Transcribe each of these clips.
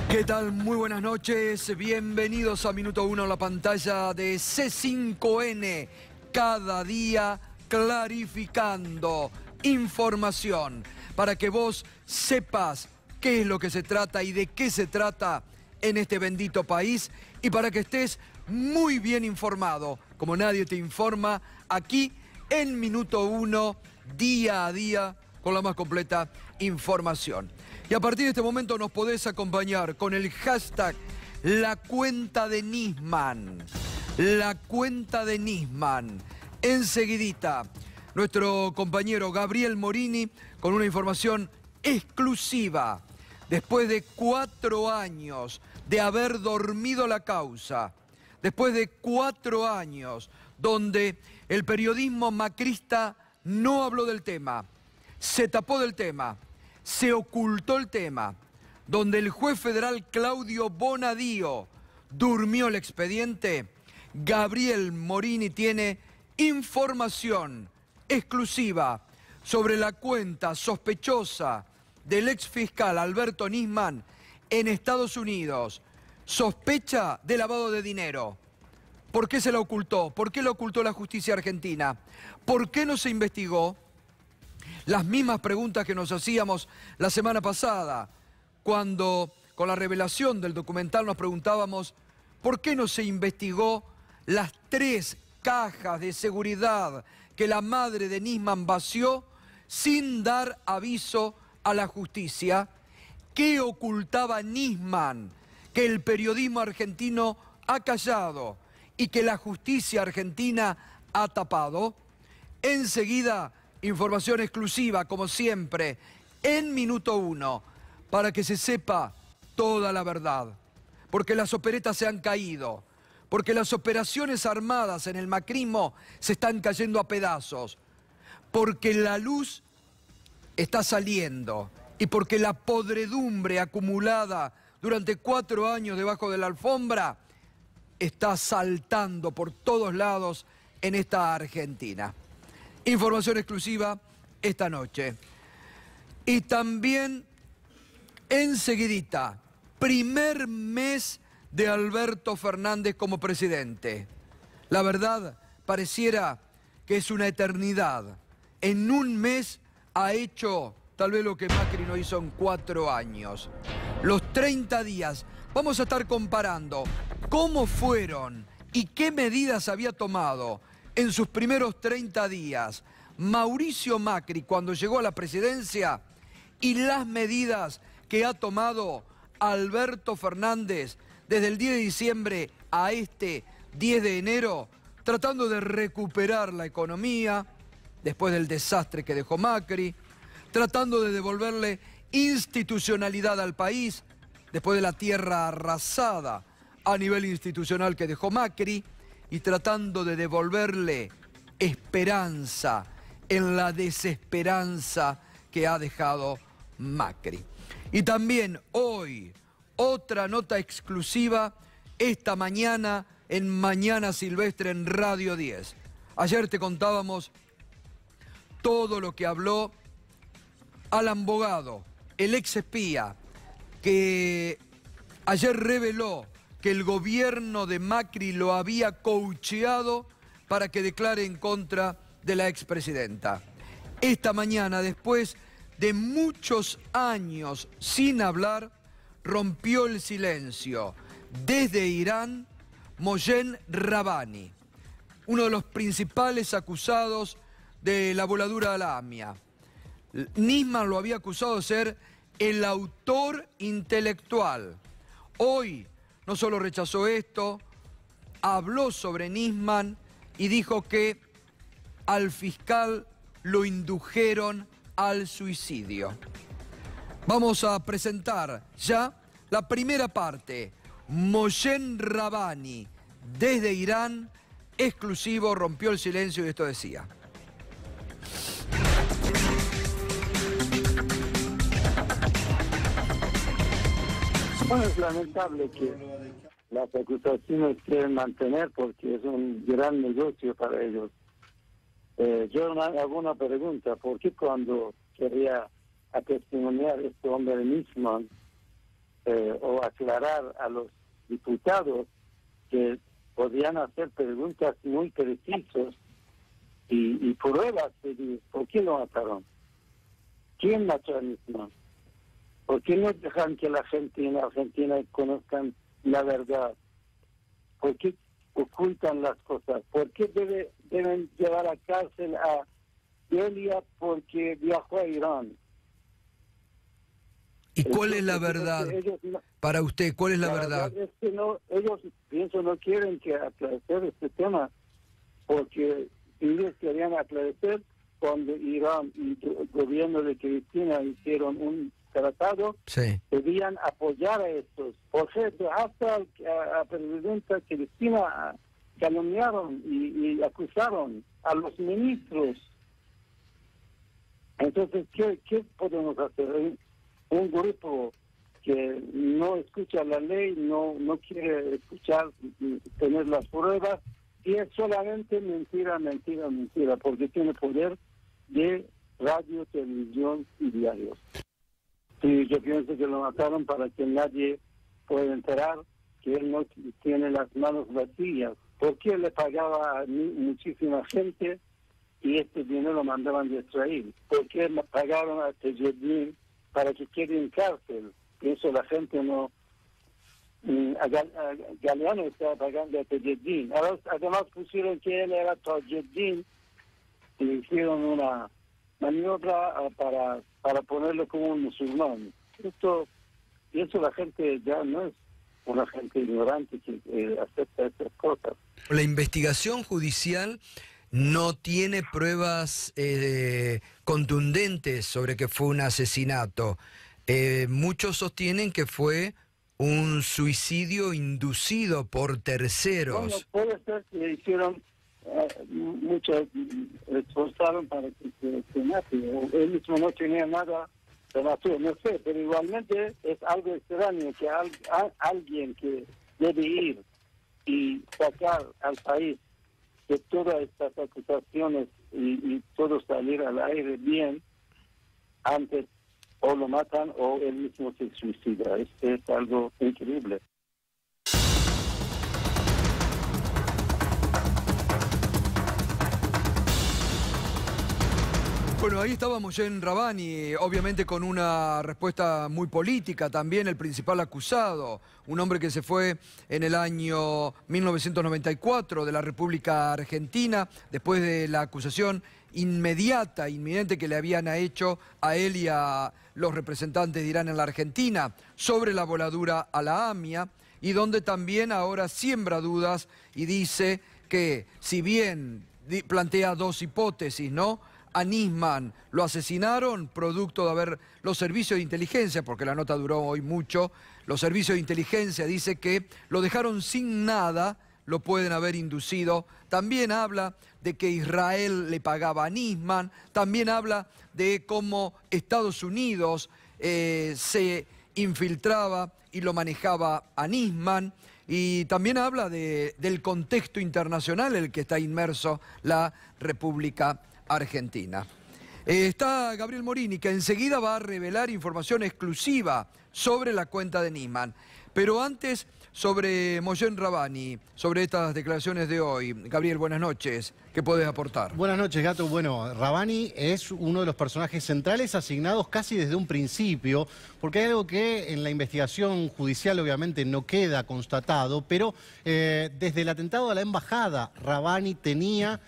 ¿Qué tal? Muy buenas noches, bienvenidos a Minuto 1, la pantalla de C5N, cada día clarificando información para que vos sepas qué es lo que se trata y de qué se trata en este bendito país y para que estés muy bien informado, como nadie te informa, aquí en Minuto 1, día a día, con la más completa información. Y a partir de este momento nos podés acompañar con el hashtag La Cuenta de Nisman. La Cuenta de Nisman. Enseguidita, nuestro compañero Gabriel Morini con una información exclusiva. Después de 4 años de haber dormido la causa, después de 4 años donde el periodismo macrista no habló del tema, se tapó del tema, se ocultó el tema, donde el juez federal Claudio Bonadío durmió el expediente, Gabriel Morini tiene información exclusiva sobre la cuenta sospechosa del exfiscal Alberto Nisman en Estados Unidos. Sospecha de lavado de dinero. ¿Por qué se la ocultó? ¿Por qué la ocultó la justicia argentina? ¿Por qué no se investigó? Las mismas preguntas que nos hacíamos la semana pasada, cuando con la revelación del documental nos preguntábamos ¿por qué no se investigó las 3 cajas de seguridad que la madre de Nisman vació sin dar aviso a la justicia? ¿Qué ocultaba Nisman que el periodismo argentino ha callado y que la justicia argentina ha tapado? Enseguida, información exclusiva, como siempre, en Minuto 1, para que se sepa toda la verdad. Porque las operetas se han caído, porque las operaciones armadas en el macrismo se están cayendo a pedazos, porque la luz está saliendo y porque la podredumbre acumulada durante 4 años debajo de la alfombra está saltando por todos lados en esta Argentina. Información exclusiva esta noche. Y también enseguidita, primer mes de Alberto Fernández como presidente. La verdad, pareciera que es una eternidad. En un mes ha hecho tal vez lo que Macri no hizo en 4 años. Los 30 días, vamos a estar comparando cómo fueron y qué medidas había tomado en sus primeros 30 días Mauricio Macri cuando llegó a la presidencia y las medidas que ha tomado Alberto Fernández desde el 10 de diciembre a este 10 de enero, tratando de recuperar la economía después del desastre que dejó Macri, tratando de devolverle institucionalidad al país después de la tierra arrasada a nivel institucional que dejó Macri, y tratando de devolverle esperanza en la desesperanza que ha dejado Macri. Y también hoy, otra nota exclusiva, esta mañana en Mañana Silvestre en Radio 10. Ayer te contábamos todo lo que habló Alan Bogado, el ex espía, que ayer reveló que el gobierno de Macri lo había coacheado para que declare en contra de la expresidenta. Esta mañana, después de muchos años sin hablar, rompió el silencio desde Irán Mohsen Rabbani, uno de los principales acusados de la voladura a la AMIA. Nisman lo había acusado de ser el autor intelectual. Hoy no solo rechazó esto, habló sobre Nisman y dijo que al fiscal lo indujeron al suicidio. Vamos a presentar ya la primera parte. Mohsen Rabbani, desde Irán, exclusivo, rompió el silencio y esto decía. Bueno, es lamentable que las acusaciones quieren mantener porque es un gran negocio para ellos. Yo hago una pregunta, ¿por qué cuando quería testimoniar este hombre Nisman, o aclarar a los diputados que podían hacer preguntas muy precisas y pruebas de por qué lo mataron. ¿Quién mató a Nisman? ¿Por qué no dejan que la gente en Argentina conozcan la verdad? ¿Por qué ocultan las cosas? ¿Por qué deben llevar a cárcel a Delia porque viajó a Irán? ¿Y cuál es la verdad? Para usted, ¿cuál es la verdad? Es que ellos, pienso, no quieren que aclarecer este tema, porque si ellos querían aclarecer, cuando Irán y el gobierno de Cristina hicieron un tratado, sí, debían apoyar a estos. Por ejemplo, hasta a la presidenta Cristina calumniaron y acusaron a los ministros. Entonces, ¿qué podemos hacer? Un grupo que no escucha la ley, no quiere escuchar, tener las pruebas, y es solamente mentira, porque tiene poder de radio, televisión y diarios. Sí, yo pienso que lo mataron para que nadie pueda enterar que él no tiene las manos vacías, porque le pagaba a muchísima gente y este dinero lo mandaban de Israel. Porque le pagaron a Tejedin para que quede en cárcel. Pienso la gente no... Galeano estaba pagando a Tejedin. Además pusieron que él era Tejedin y le hicieron una maniobra para ponerlo como un musulmán. Pienso la gente ya no es una gente ignorante que acepta estas cosas. La investigación judicial no tiene pruebas contundentes sobre que fue un asesinato. Muchos sostienen que fue un suicidio inducido por terceros. Bueno, puede ser que hicieron, muchos esforzaron para que se mate. Él mismo no tenía nada, se mató, no sé, pero igualmente es algo extraño que alguien que debe ir y sacar al país de todas estas acusaciones y todo salir al aire bien, antes o lo matan o él mismo se suicida. Es algo increíble. Bueno, ahí estaba Moshen Rabani, obviamente con una respuesta muy política también, el principal acusado, un hombre que se fue en el año 1994 de la República Argentina, después de la acusación inminente que le habían hecho a él y a los representantes de Irán en la Argentina sobre la voladura a la AMIA, y donde también ahora siembra dudas y dice que si bien plantea dos hipótesis, ¿no? A Nisman lo asesinaron producto de haber los servicios de inteligencia, porque la nota duró hoy mucho, los servicios de inteligencia dice que lo dejaron sin nada, lo pueden haber inducido. También habla de que Israel le pagaba a Nisman, también habla de cómo Estados Unidos se infiltraba y lo manejaba a Nisman, y también habla del contexto internacional en el que está inmerso la República Argentina. Está Gabriel Morini, que enseguida va a revelar información exclusiva sobre la cuenta de Nisman. Pero antes, sobre Moshen Rabani, sobre estas declaraciones de hoy. Gabriel, buenas noches. ¿Qué podés aportar? Buenas noches, Gato. Bueno, Rabani es uno de los personajes centrales asignados casi desde un principio, porque hay algo que en la investigación judicial obviamente no queda constatado, pero desde el atentado a la embajada, Rabani tenía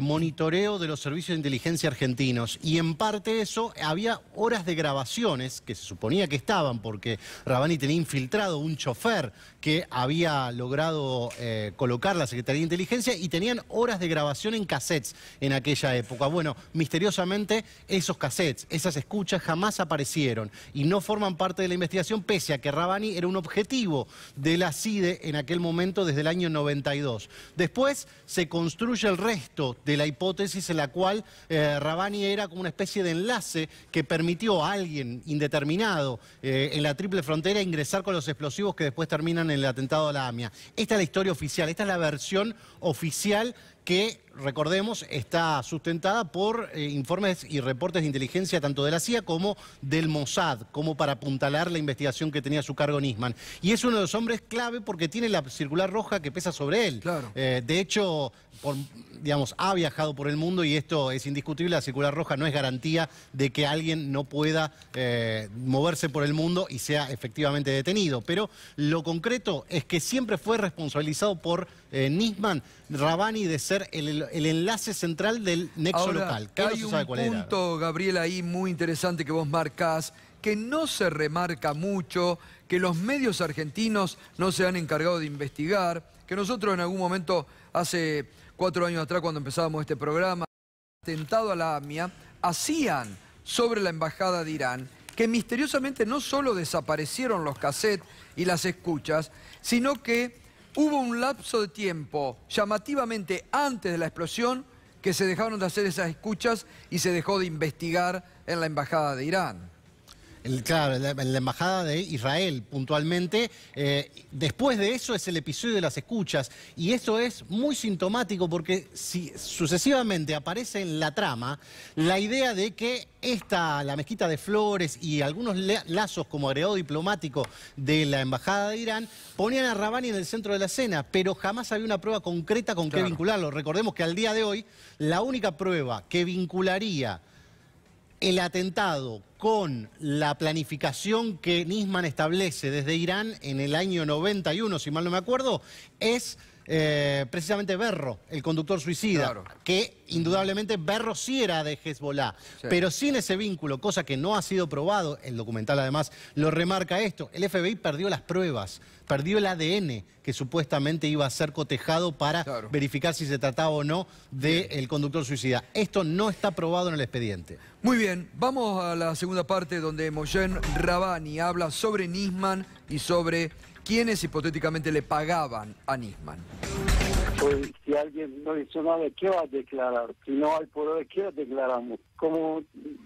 monitoreo de los servicios de inteligencia argentinos, y en parte eso había horas de grabaciones que se suponía que estaban, porque Rabani tenía infiltrado un chofer que había logrado colocar la Secretaría de Inteligencia, y tenían horas de grabación en cassettes en aquella época. Bueno, misteriosamente esos cassettes, esas escuchas jamás aparecieron y no forman parte de la investigación, pese a que Rabani era un objetivo de la CIDE en aquel momento desde el año 92. Después se construye el resto de la hipótesis en la cual Rabani era como una especie de enlace que permitió a alguien indeterminado en la Triple Frontera ingresar con los explosivos que después terminan en el atentado a la AMIA. Esta es la historia oficial, esta es la versión oficial que, recordemos, está sustentada por informes y reportes de inteligencia tanto de la CIA como del Mossad, como para apuntalar la investigación que tenía a su cargo Nisman. Y es uno de los hombres clave porque tiene la circular roja que pesa sobre él. Claro. De hecho, digamos, ha viajado por el mundo y esto es indiscutible. La circular roja no es garantía de que alguien no pueda moverse por el mundo y sea efectivamente detenido. Pero lo concreto es que siempre fue responsabilizado por Nisman Rabbani de ser el enlace central del nexo Ahora, local. Que no se sabe cuál hay un era. punto, Gabriel, ahí muy interesante que vos marcás, que no se remarca mucho, que los medios argentinos no se han encargado de investigar, que nosotros en algún momento, hace 4 años atrás, cuando empezábamos este programa, atentado a la AMIA, hacían sobre la embajada de Irán, que misteriosamente no solo desaparecieron los cassettes y las escuchas, sino que hubo un lapso de tiempo llamativamente antes de la explosión que se dejaron de hacer esas escuchas y se dejó de investigar en la embajada de Irán. Claro, en la embajada de Israel, puntualmente. Después de eso es el episodio de las escuchas. Y esto es muy sintomático porque si sucesivamente aparece en la trama la idea de que la mezquita de Flores y algunos lazos como agregado diplomático de la embajada de Irán ponían a Rabbani en el centro de la escena, pero jamás había una prueba concreta con qué vincularlo. Recordemos que al día de hoy la única prueba que vincularía el atentado con la planificación que Nisman establece desde Irán en el año 91, si mal no me acuerdo, es precisamente Berro, el conductor suicida, Claro. que indudablemente Berro sí era de Hezbollah, Sí. pero sin ese vínculo, cosa que no ha sido probado, el documental además lo remarca esto, el FBI perdió las pruebas, perdió el ADN que supuestamente iba a ser cotejado para verificar si se trataba o no del conductor suicida. Esto no está probado en el expediente. Muy bien, vamos a la segunda parte donde Moshen Rabbani habla sobre Nisman y sobre quiénes hipotéticamente le pagaban a Nisman. Pues si alguien no hizo nada, ¿qué va a declarar? Si no hay prueba, ¿qué declaramos? Como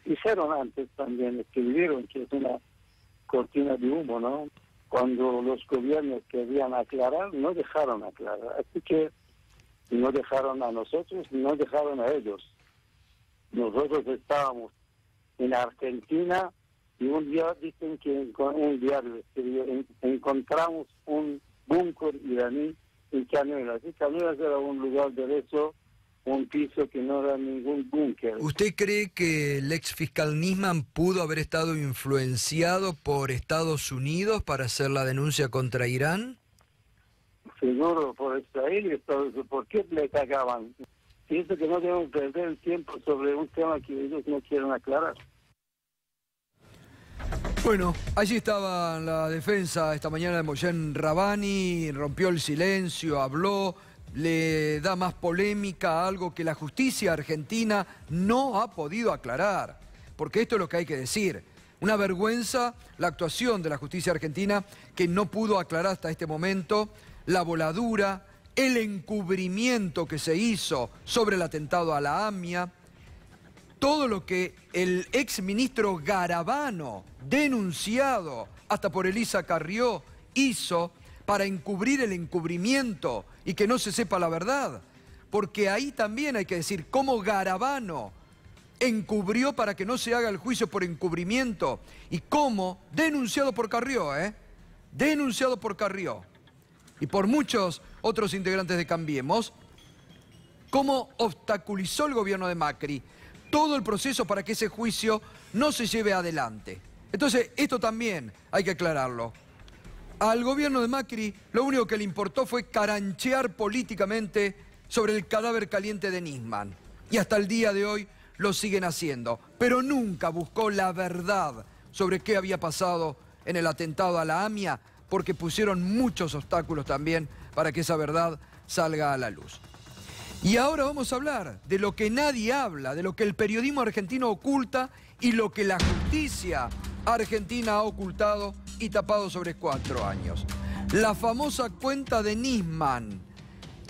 hicieron antes también, escribieron que es una cortina de humo, ¿no? Cuando los gobiernos querían aclarar, no dejaron aclarar. Así que no dejaron a nosotros, no dejaron a ellos. Nosotros estábamos en Argentina y un día dicen que con un diario escribió, encontramos un búnker iraní en Cañuelas. Y Cañuelas era un lugar derecho, un piso que no era ningún búnker. ¿Usted cree que el ex fiscal Nisman pudo haber estado influenciado por Estados Unidos para hacer la denuncia contra Irán? Seguro, por Israel y Estados Unidos. ¿Por qué le cagaban? Pienso que no debemos perder el tiempo sobre un tema que ellos no quieren aclarar. Bueno, allí estaba la defensa esta mañana de Moshen Rabbani, rompió el silencio, habló, le da más polémica a algo que la justicia argentina no ha podido aclarar. Porque esto es lo que hay que decir. Una vergüenza la actuación de la justicia argentina que no pudo aclarar hasta este momento la voladura, el encubrimiento que se hizo sobre el atentado a la AMIA, todo lo que el exministro Garabano, denunciado hasta por Elisa Carrió, hizo para encubrir el encubrimiento y que no se sepa la verdad. Porque ahí también hay que decir cómo Garabano encubrió para que no se haga el juicio por encubrimiento y cómo, denunciado por Carrió, denunciado por Carrió y por muchos otros integrantes de Cambiemos, cómo obstaculizó el gobierno de Macri todo el proceso para que ese juicio no se lleve adelante. Entonces, esto también hay que aclararlo. Al gobierno de Macri lo único que le importó fue caranchear políticamente sobre el cadáver caliente de Nisman. Y hasta el día de hoy lo siguen haciendo. Pero nunca buscó la verdad sobre qué había pasado en el atentado a la AMIA, porque pusieron muchos obstáculos también para que esa verdad salga a la luz. Y ahora vamos a hablar de lo que nadie habla, de lo que el periodismo argentino oculta y lo que la justicia argentina ha ocultado y tapado sobre 4 años. La famosa cuenta de Nisman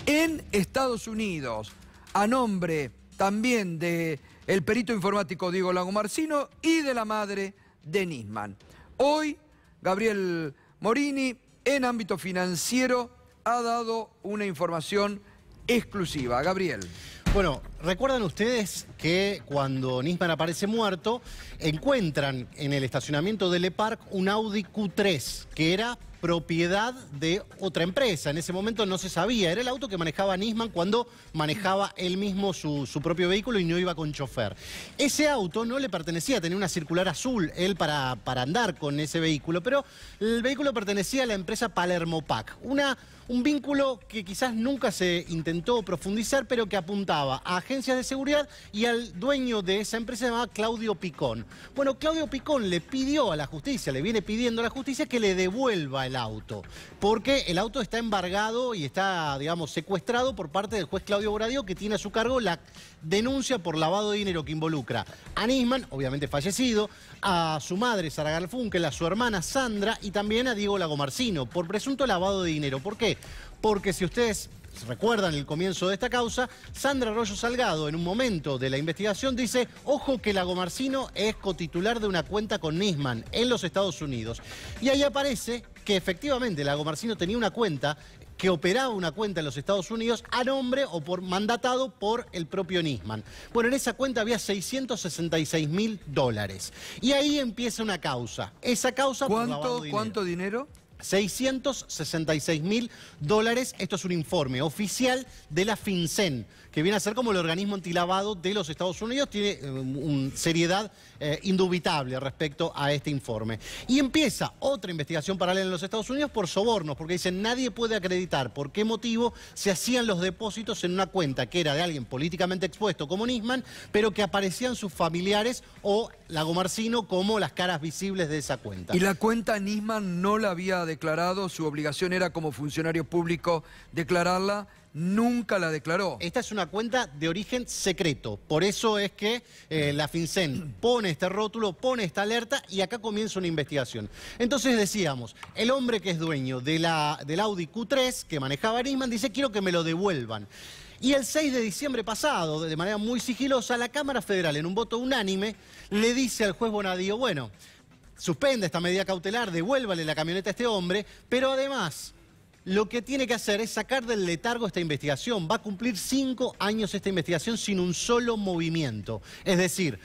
en Estados Unidos, a nombre también del perito informático Diego Lagomarsino y de la madre de Nisman. Hoy, Gabriel Morini, en ámbito financiero, ha dado una información exclusiva. Gabriel. Bueno, ¿recuerdan ustedes que cuando Nisman aparece muerto, encuentran en el estacionamiento de Le Parc un Audi Q3, que era propiedad de otra empresa? En ese momento no se sabía, era el auto que manejaba Nisman cuando manejaba él mismo su propio vehículo y no iba con chofer. Ese auto no le pertenecía, tenía una circular azul él para andar con ese vehículo, pero el vehículo pertenecía a la empresa Palermo Pack, un vínculo que quizás nunca se intentó profundizar, pero que apuntaba a agencias de seguridad y al dueño de esa empresa se llamaba Claudio Picón. Bueno, Claudio Picón le pidió a la justicia, le viene pidiendo a la justicia que le devuelva el auto, porque el auto está embargado y está, digamos, secuestrado por parte del juez Claudio Bonadío, que tiene a su cargo la denuncia por lavado de dinero que involucra a Nisman, obviamente fallecido, a su madre Sara Garfunkel, a su hermana Sandra y también a Diego Lagomarsino por presunto lavado de dinero. ¿Por qué? Porque si ustedes recuerdan el comienzo de esta causa, Sandra Arroyo Salgado en un momento de la investigación dice: ojo que Lagomarsino es cotitular de una cuenta con Nisman en los Estados Unidos. Y ahí aparece que efectivamente Lagomarsino tenía una cuenta, que operaba una cuenta en los Estados Unidos a nombre o mandatado por el propio Nisman. Bueno, en esa cuenta había $666.000. Y ahí empieza una causa. Esa causa por lavado de dinero. ¿Cuánto dinero? $666.000. Esto es un informe oficial de la FinCEN, que viene a ser como el organismo antilavado de los Estados Unidos. Tiene una seriedad indubitable respecto a este informe. Y empieza otra investigación paralela en los Estados Unidos por sobornos, porque dicen nadie puede acreditar por qué motivo se hacían los depósitos en una cuenta que era de alguien políticamente expuesto como Nisman, pero que aparecían sus familiares o Lagomarsino como las caras visibles de esa cuenta. Y la cuenta Nisman no la había declarado, su obligación era como funcionario público declararla, nunca la declaró. Esta es una cuenta de origen secreto, por eso es que la FinCEN pone este rótulo, pone esta alerta y acá comienza una investigación. Entonces decíamos, el hombre que es dueño del Audi Q3 que manejaba Nisman dice: quiero que me lo devuelvan. Y el 6 de diciembre pasado, de manera muy sigilosa, la Cámara Federal, en un voto unánime, le dice al juez Bonadío: bueno, suspende esta medida cautelar, devuélvale la camioneta a este hombre, pero además lo que tiene que hacer es sacar del letargo esta investigación. Va a cumplir 5 años esta investigación sin un solo movimiento. Es decir,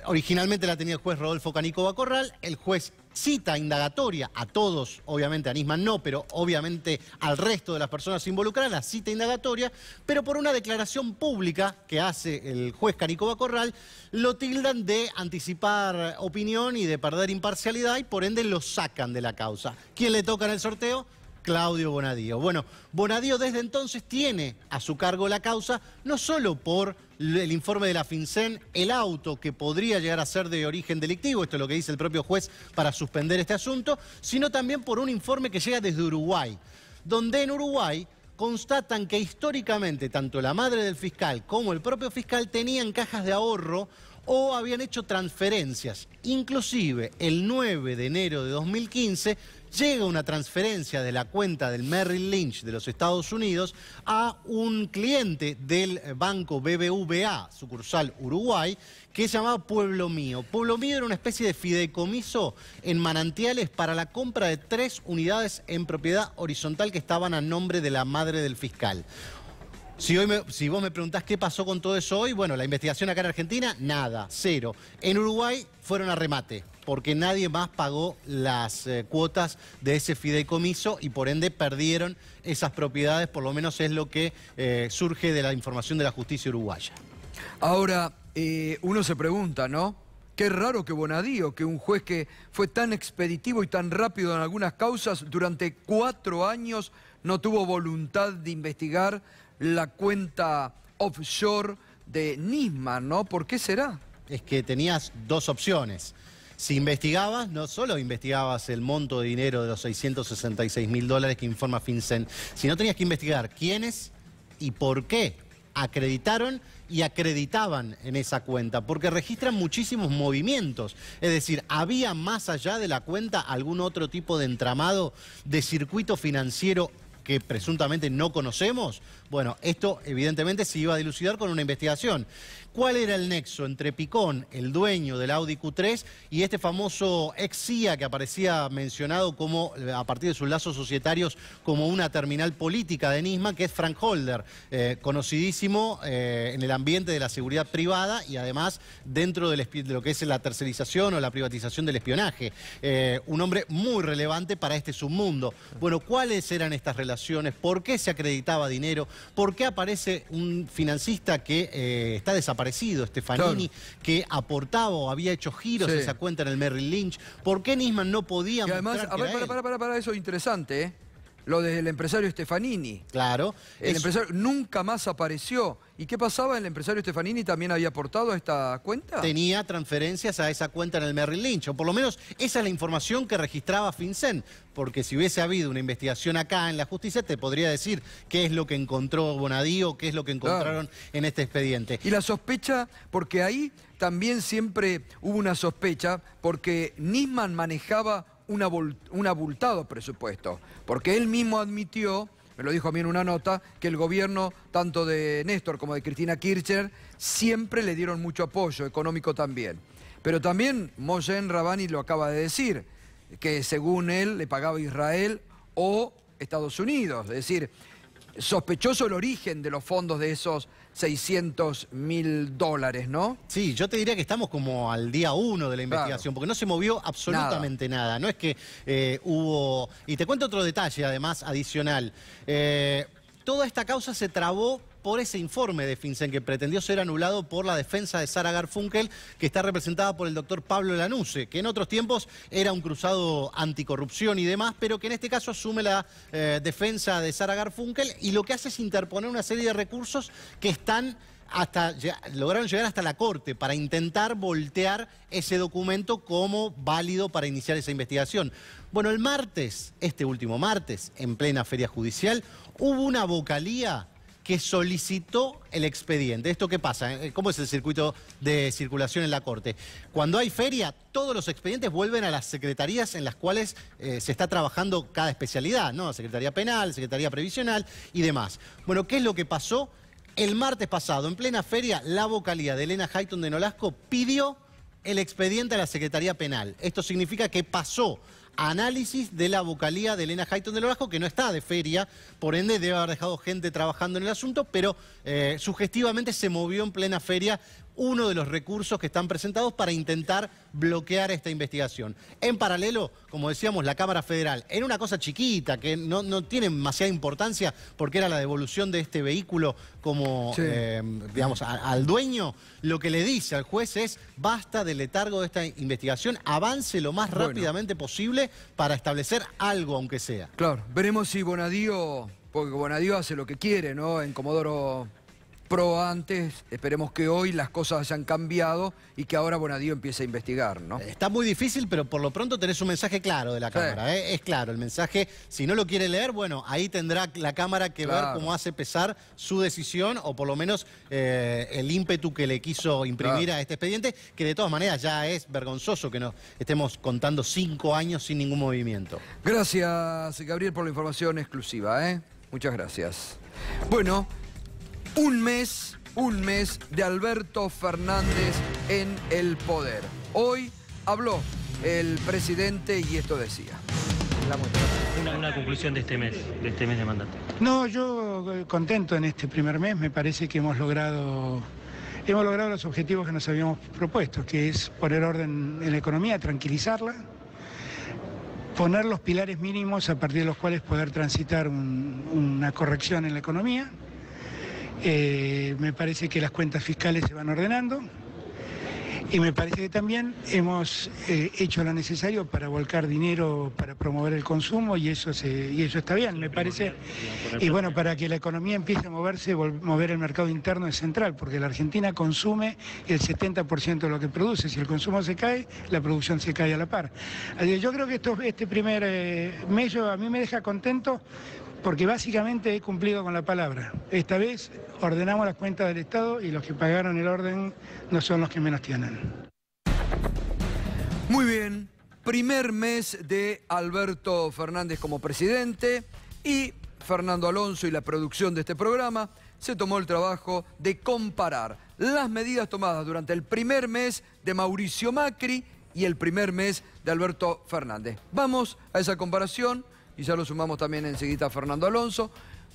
originalmente la tenía el juez Rodolfo Canicova Corral, el juez cita indagatoria a todos, obviamente a Nisman no, pero obviamente al resto de las personas involucradas, la cita indagatoria, pero por una declaración pública que hace el juez Canicova Corral, lo tildan de anticipar opinión y de perder imparcialidad y por ende lo sacan de la causa. ¿Quién le toca en el sorteo? Claudio Bonadío. Bueno, Bonadío desde entonces tiene a su cargo la causa, no solo por el informe de la FinCEN, el auto que podría llegar a ser de origen delictivo, esto es lo que dice el propio juez para suspender este asunto, sino también por un informe que llega desde Uruguay, donde en Uruguay constatan que históricamente tanto la madre del fiscal como el propio fiscal tenían cajas de ahorro o habían hecho transferencias. Inclusive el 9 de enero de 2015 llega una transferencia de la cuenta del Merrill Lynch de los Estados Unidos a un cliente del banco BBVA, sucursal Uruguay, que se llamaba Pueblo Mío. Pueblo Mío era una especie de fideicomiso en Manantiales para la compra de 3 unidades en propiedad horizontal que estaban a nombre de la madre del fiscal. Si vos me preguntás qué pasó con todo eso hoy, bueno, la investigación acá en Argentina, nada, cero. En Uruguay fueron a remate, porque nadie más pagó las cuotas de ese fideicomiso y por ende perdieron esas propiedades, por lo menos es lo que surge de la información de la justicia uruguaya. Ahora, uno se pregunta, ¿no? Qué raro que Bonadío, que un juez que fue tan expeditivo y tan rápido en algunas causas, durante 4 años no tuvo voluntad de investigar la cuenta offshore de Nisman, ¿no? ¿Por qué será? Es que tenías 2 opciones. Si investigabas, no solo investigabas el monto de dinero de los $666.000 que informa FinCEN, sino tenías que investigar quiénes y por qué acreditaron y acreditaban en esa cuenta, porque registran muchísimos movimientos. Es decir, había más allá de la cuenta algún otro tipo de entramado de circuito financiero que presuntamente no conocemos? Bueno, esto evidentemente se iba a dilucidar con una investigación. ¿Cuál era el nexo entre Picón, el dueño del Audi Q3, y este famoso ex CIA que aparecía mencionado como, a partir de sus lazos societarios, como una terminal política de Nisman, que es Frank Holder, conocidísimo en el ambiente de la seguridad privada y además dentro de lo que es la tercerización o la privatización del espionaje? Un hombre muy relevante para este submundo. Bueno, ¿cuáles eran estas relaciones? ¿Por qué se acreditaba dinero? ¿Por qué aparece un financista que está desaparecido, Stefanini, que aportaba o había hecho giros en esa cuenta en el Merrill Lynch? ¿Por qué Nisman no podía mostrar que era él? Para, eso es interesante, ¿eh? Lo del empresario Stefanini. Claro. El empresario nunca más apareció. ¿Y qué pasaba? ¿El empresario Stefanini también había aportado a esta cuenta? Tenía transferencias a esa cuenta en el Merrill Lynch, o por lo menos esa es la información que registraba FinCEN, porque si hubiese habido una investigación acá en la justicia, te podría decir qué es lo que encontró Bonadío, qué es lo que encontraron en este expediente. Y la sospecha, porque ahí también siempre hubo una sospecha, porque Nisman manejaba un abultado presupuesto, porque él mismo admitió, me lo dijo a mí en una nota, que el gobierno, tanto de Néstor como de Cristina Kirchner, siempre le dieron mucho apoyo, económico también. Pero también Mohsen Rabbani lo acaba de decir, que según él le pagaba Israel o Estados Unidos, es decir, sospechoso el origen de los fondos de esos $600.000, ¿no? Sí, yo te diría que estamos como al día 1 de la investigación, porque no se movió absolutamente nada. No es que hubo... Y te cuento otro detalle, además, adicional. Toda esta causa se trabó por ese informe de FinCEN que pretendió ser anulado por la defensa de Sara Garfunkel, que está representada por el doctor Pablo Lanuse, que en otros tiempos era un cruzado anticorrupción y demás, pero que en este caso asume la defensa de Sara Garfunkel y lo que hace es interponer una serie de recursos que están lograron llegar hasta la Corte para intentar voltear ese documento como válido para iniciar esa investigación. Bueno, el martes, este último martes, en plena feria judicial, hubo una vocalía que solicitó el expediente. ¿Esto qué pasa? ¿Cómo es el circuito de circulación en la Corte? Cuando hay feria, todos los expedientes vuelven a las secretarías en las cuales se está trabajando cada especialidad, ¿no? Secretaría Penal, Secretaría Previsional y demás. Bueno, ¿qué es lo que pasó? El martes pasado, en plena feria, la vocalía de Elena Hayton de Nolasco pidió el expediente a la Secretaría Penal. Esto significa que pasó análisis de la vocalía de Elena Hayton de Nolasco, que no está de feria, por ende debe haber dejado gente trabajando en el asunto, pero sugestivamente se movió en plena feria uno de los recursos que están presentados para intentar bloquear esta investigación. En paralelo, como decíamos, la Cámara Federal, en una cosa chiquita que no tiene demasiada importancia porque era la devolución de este vehículo como, digamos, al dueño, lo que le dice al juez es basta del letargo de esta investigación, avance lo más rápidamente posible para establecer algo, aunque sea. Claro, veremos si Bonadío, porque Bonadío hace lo que quiere, ¿no? En Comodoro Pro antes, esperemos que hoy las cosas hayan cambiado y que ahora Bonadío empiece a investigar, ¿no? Está muy difícil, pero por lo pronto tenés un mensaje claro de la Cámara, ¿eh? Es claro, el mensaje, si no lo quiere leer, bueno, ahí tendrá la Cámara que ver cómo hace pesar su decisión o por lo menos el ímpetu que le quiso imprimir a este expediente, que de todas maneras ya es vergonzoso que nos estemos contando 5 años sin ningún movimiento. Gracias, Gabriel, por la información exclusiva, ¿eh? Muchas gracias. Bueno, un mes de Alberto Fernández en el poder. Hoy habló el presidente y esto decía. Una conclusión de este mes de mandato. No, yo contento en este primer mes, me parece que hemos logrado los objetivos que nos habíamos propuesto, que es poner orden en la economía, tranquilizarla, poner los pilares mínimos a partir de los cuales poder transitar una corrección en la economía. Me parece que las cuentas fiscales se van ordenando y me parece que también hemos hecho lo necesario para volcar dinero para promover el consumo y eso está bien, me parece. Y bueno, para que la economía empiece a moverse, mover el mercado interno es central, porque la Argentina consume el 70% de lo que produce. Si el consumo se cae, la producción se cae a la par. Yo creo que este primer mes a mí me deja contento, porque básicamente he cumplido con la palabra. Esta vez ordenamos las cuentas del Estado y los que pagaron el orden no son los que menos tienen. Muy bien, primer mes de Alberto Fernández como presidente y Fernando Alonso y la producción de este programa, se tomó el trabajo de comparar las medidas tomadas durante el primer mes de Mauricio Macri y el primer mes de Alberto Fernández. Vamos a esa comparación y ya lo sumamos también enseguida a Fernando Alonso.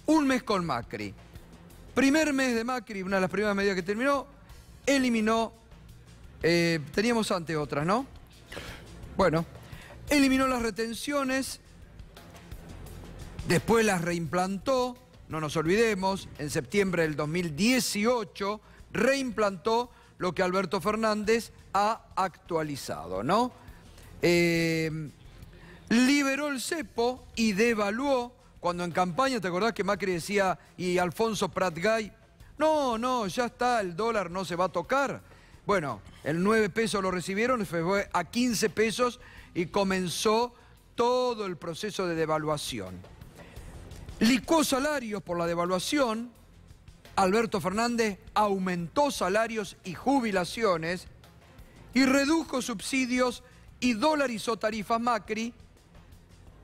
Un mes con Macri. Primer mes de Macri, una de las primeras medidas que terminó, eliminó, teníamos antes otras, ¿no? Bueno, eliminó las retenciones, después las reimplantó, no nos olvidemos, en septiembre del 2018 reimplantó lo que Alberto Fernández ha actualizado, ¿no? Liberó el cepo y devaluó, cuando en campaña, ¿te acordás que Macri decía y Alfonso Pratgay? No, ya está, el dólar no se va a tocar. Bueno, el 9 pesos lo recibieron, fue a 15 pesos y comenzó todo el proceso de devaluación. Licuó salarios por la devaluación. Alberto Fernández aumentó salarios y jubilaciones y redujo subsidios y dolarizó tarifas. Macri.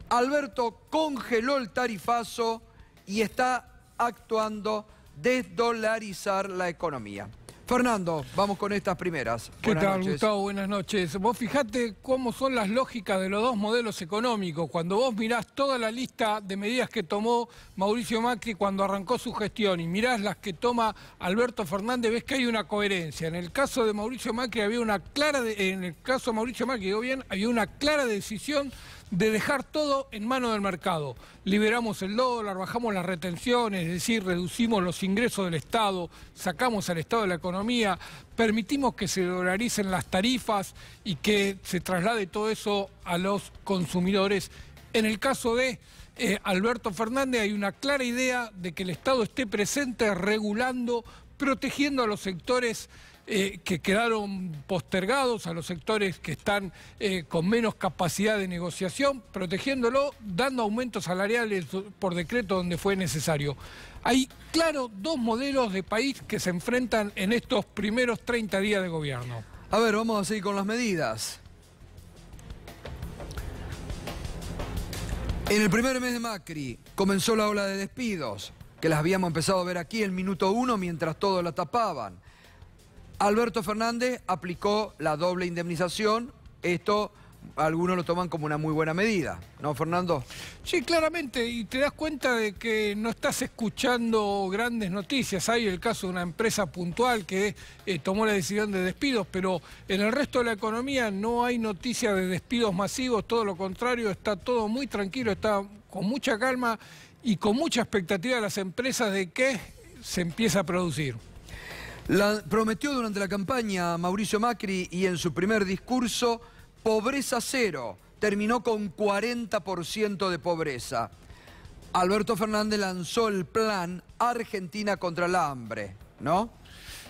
Alberto congeló el tarifazo y está actuando desdolarizar la economía. Fernando, vamos con estas primeras. ¿Qué tal, Gustavo? Buenas noches. Vos fijate cómo son las lógicas de los dos modelos económicos. Cuando vos mirás toda la lista de medidas que tomó Mauricio Macri cuando arrancó su gestión y mirás las que toma Alberto Fernández, ves que hay una coherencia. En el caso de Mauricio Macri había una clara decisión de dejar todo en manos del mercado. Liberamos el dólar, bajamos las retenciones, es decir, reducimos los ingresos del Estado, sacamos al Estado de la economía, permitimos que se dolaricen las tarifas y que se traslade todo eso a los consumidores. En el caso de Alberto Fernández hay una clara idea de que el Estado esté presente regulando, protegiendo a los sectores que quedaron postergados, a los sectores que están con menos capacidad de negociación, protegiéndolo, dando aumentos salariales por decreto donde fue necesario. Hay, claro, dos modelos de país que se enfrentan en estos primeros 30 días de gobierno. A ver, vamos a seguir con las medidas. En el primer mes de Macri comenzó la ola de despidos, que las habíamos empezado a ver aquí en minuto 1 mientras todos la tapaban. Alberto Fernández aplicó la doble indemnización. Esto algunos lo toman como una muy buena medida, ¿no, Fernando? Sí, claramente, y te das cuenta de que no estás escuchando grandes noticias. Hay el caso de una empresa puntual que tomó la decisión de despidos, pero en el resto de la economía no hay noticias de despidos masivos, todo lo contrario, está todo muy tranquilo, está con mucha calma y con mucha expectativa de las empresas de que se empiece a producir. Prometió durante la campaña Mauricio Macri y en su primer discurso pobreza cero. Terminó con 40% de pobreza. Alberto Fernández lanzó el plan Argentina contra el hambre, ¿no?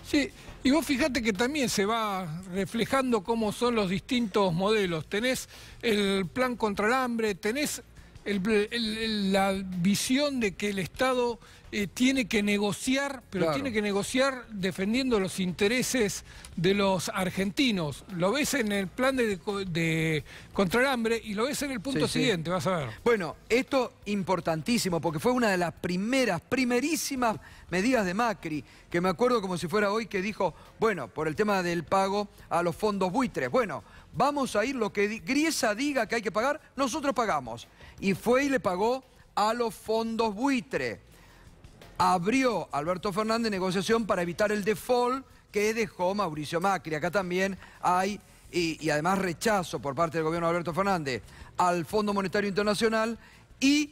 Sí, y vos fijate que también se va reflejando cómo son los distintos modelos. Tenés el plan contra el hambre, tenés la visión de que el Estado tiene que negociar, pero claro, tiene que negociar defendiendo los intereses de los argentinos. Lo ves en el plan de contra el hambre y lo ves en el punto siguiente, vas a ver. Bueno, esto importantísimo, porque fue una de las primerísimas medidas de Macri, que me acuerdo como si fuera hoy, que dijo, bueno, por el tema del pago a los fondos buitres, bueno, vamos a ir, lo que Griesa diga que hay que pagar, nosotros pagamos. Y fue y le pagó a los fondos buitre. Abrió Alberto Fernández negociación para evitar el default que dejó Mauricio Macri. Acá también hay, y además rechazo por parte del gobierno de Alberto Fernández al Fondo Monetario Internacional y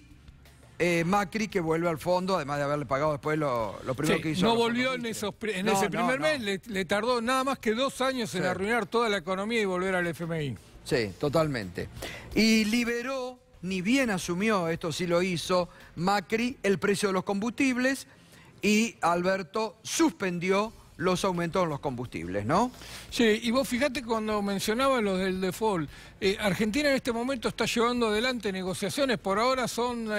Macri que vuelve al fondo, además de haberle pagado después lo primero que hizo. No volvió en ese primer mes, le tardó nada más que 2 años en arruinar toda la economía y volver al FMI. Sí, totalmente. Y liberó, ni bien asumió, esto sí lo hizo Macri, el precio de los combustibles, y Alberto suspendió los aumentos en los combustibles, ¿no? Sí, y vos fíjate cuando mencionaba lo del default, Argentina en este momento está llevando adelante negociaciones, por ahora son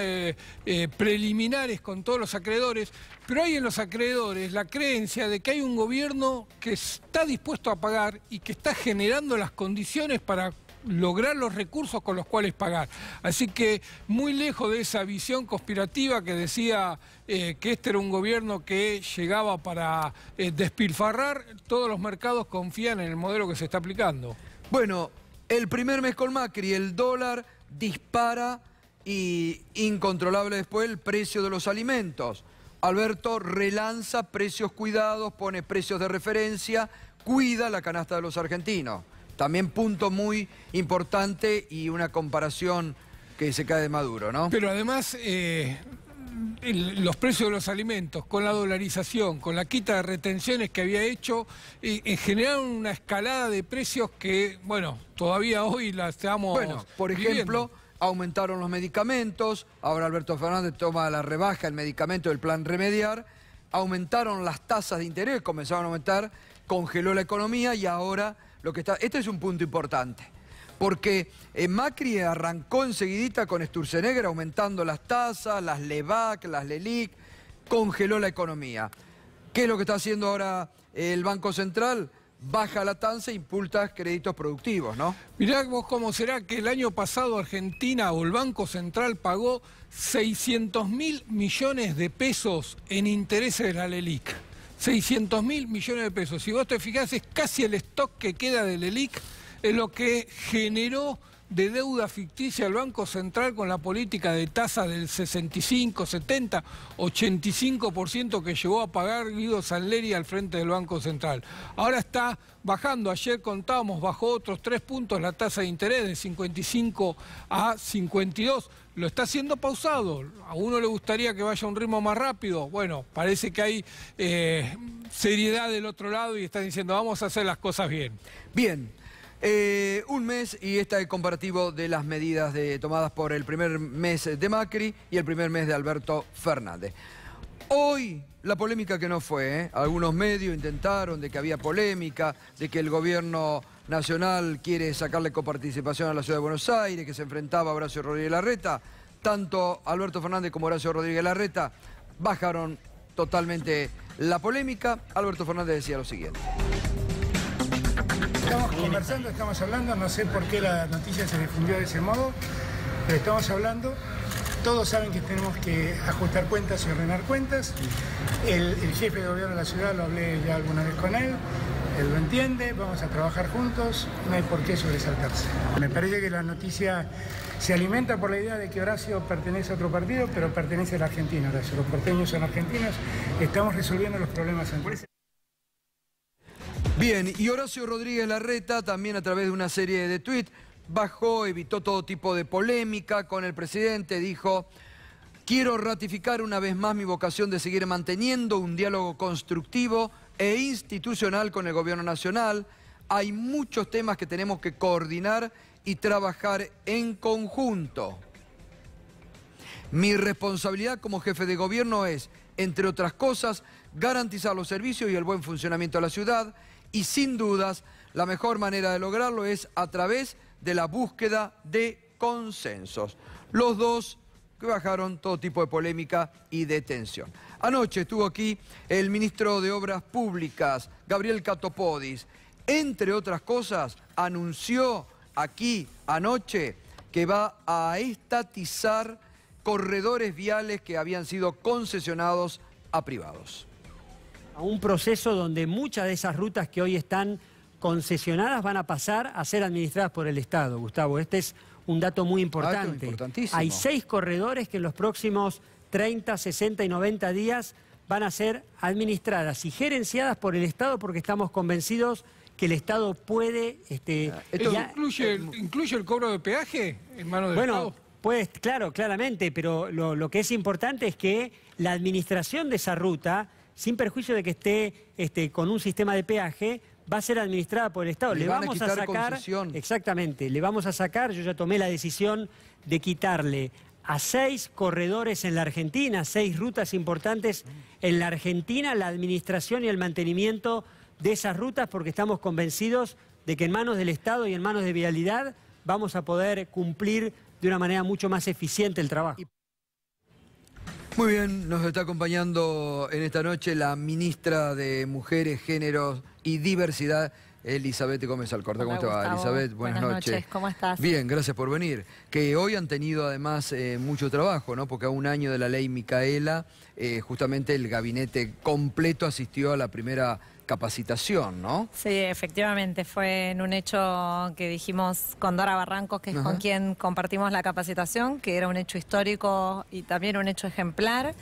preliminares con todos los acreedores, pero hay en los acreedores la creencia de que hay un gobierno que está dispuesto a pagar y que está generando las condiciones para lograr los recursos con los cuales pagar. Así que muy lejos de esa visión conspirativa que decía que este era un gobierno que llegaba para despilfarrar, todos los mercados confían en el modelo que se está aplicando. Bueno, el primer mes con Macri, el dólar dispara y incontrolable después el precio de los alimentos. Alberto relanza precios cuidados, pone precios de referencia, cuida la canasta de los argentinos. También punto muy importante y una comparación que se cae de Maduro, ¿no? Pero además, los precios de los alimentos, con la dolarización, con la quita de retenciones que había hecho, generaron una escalada de precios que, bueno, todavía hoy la estamos por viviendo. ejemplo, aumentaron los medicamentos, ahora Alberto Fernández toma la rebaja del medicamento del plan Remediar, aumentaron las tasas de interés, comenzaron a aumentar, congeló la economía y ahora lo que está... Este es un punto importante, porque Macri arrancó enseguidita con Sturzenegger aumentando las tasas, las LEVAC, las LELIC, congeló la economía. ¿Qué es lo que está haciendo ahora el Banco Central? Baja la tasa e impulsa créditos productivos, ¿no? Mirá vos cómo será que el año pasado Argentina o el Banco Central pagó 600.000 millones de pesos en intereses de la LELIC. 600.000 millones de pesos. Si vos te fijás, es casi el stock que queda de LELIC, es lo que generó de deuda ficticia al Banco Central con la política de tasa del 65, 70, 85% que llegó a pagar Guido Sanleri al frente del Banco Central. Ahora está bajando, ayer contábamos, bajó otros 3 puntos la tasa de interés de 55 a 52. Lo está haciendo pausado. A uno le gustaría que vaya a un ritmo más rápido. Bueno, parece que hay seriedad del otro lado y están diciendo vamos a hacer las cosas bien. Bien. Un mes y este es el comparativo de las medidas tomadas por el primer mes de Macri y el primer mes de Alberto Fernández. Hoy, la polémica que no fue, algunos medios intentaron de que había polémica, de que el gobierno nacional quiere sacarle coparticipación a la Ciudad de Buenos Aires, que se enfrentaba a Horacio Rodríguez Larreta. Tanto Alberto Fernández como Horacio Rodríguez Larreta bajaron totalmente la polémica. Alberto Fernández decía lo siguiente. Estamos conversando, estamos hablando, no sé por qué la noticia se difundió de ese modo, pero estamos hablando. Todos saben que tenemos que ajustar cuentas y ordenar cuentas. El jefe de gobierno de la ciudad, lo hablé ya alguna vez con él lo entiende, vamos a trabajar juntos, no hay por qué sobresaltarse. Me parece que la noticia se alimenta por la idea de que Horacio pertenece a otro partido, pero pertenece a la Argentina, Horacio. Los porteños son argentinos, estamos resolviendo los problemas en Puebla. Bien, y Horacio Rodríguez Larreta también a través de una serie de tuits bajó, evitó todo tipo de polémica con el presidente, dijo: quiero ratificar una vez más mi vocación de seguir manteniendo un diálogo constructivo e institucional con el gobierno nacional. Hay muchos temas que tenemos que coordinar y trabajar en conjunto. Mi responsabilidad como jefe de gobierno es, entre otras cosas, garantizar los servicios y el buen funcionamiento de la ciudad. Y sin dudas, la mejor manera de lograrlo es a través de la búsqueda de consensos. Los dos que bajaron todo tipo de polémica y de tensión. Anoche estuvo aquí el ministro de Obras Públicas, Gabriel Catopodis. Entre otras cosas, anunció aquí anoche que va a estatizar corredores viales que habían sido concesionados a privados. A un proceso donde muchas de esas rutas que hoy están concesionadas van a pasar a ser administradas por el Estado, Gustavo. Este es un dato muy importante. Importantísimo. Hay 6 corredores que en los próximos 30, 60 y 90 días van a ser administradas y gerenciadas por el Estado porque estamos convencidos que el Estado puede... ¿Esto incluye el cobro de peaje en manos del Estado? Pues claro, claramente, pero lo que es importante es que la administración de esa ruta, sin perjuicio de que esté con un sistema de peaje, va a ser administrada por el Estado. Le vamos a sacar concesión. Exactamente, le vamos a sacar, yo ya tomé la decisión de quitarle a 6 corredores en la Argentina, 6 rutas importantes en la Argentina, la administración y el mantenimiento de esas rutas, porque estamos convencidos de que en manos del Estado y en manos de Vialidad vamos a poder cumplir de una manera mucho más eficiente el trabajo. Muy bien, nos está acompañando en esta noche la ministra de Mujeres, Géneros y Diversidad, Elizabeth Gómez Alcorta. ¿Cómo te va, Gustavo. Elizabeth? Buenas noches. ¿Cómo estás? Bien, gracias por venir. Que hoy han tenido además mucho trabajo, ¿no? Porque a un año de la ley Micaela, justamente el gabinete completo asistió a la primera capacitación, ¿no? Sí, efectivamente, fue en un hecho que dijimos con Dora Barrancos, que es con quien compartimos la capacitación, que era un hecho histórico y también un hecho ejemplar.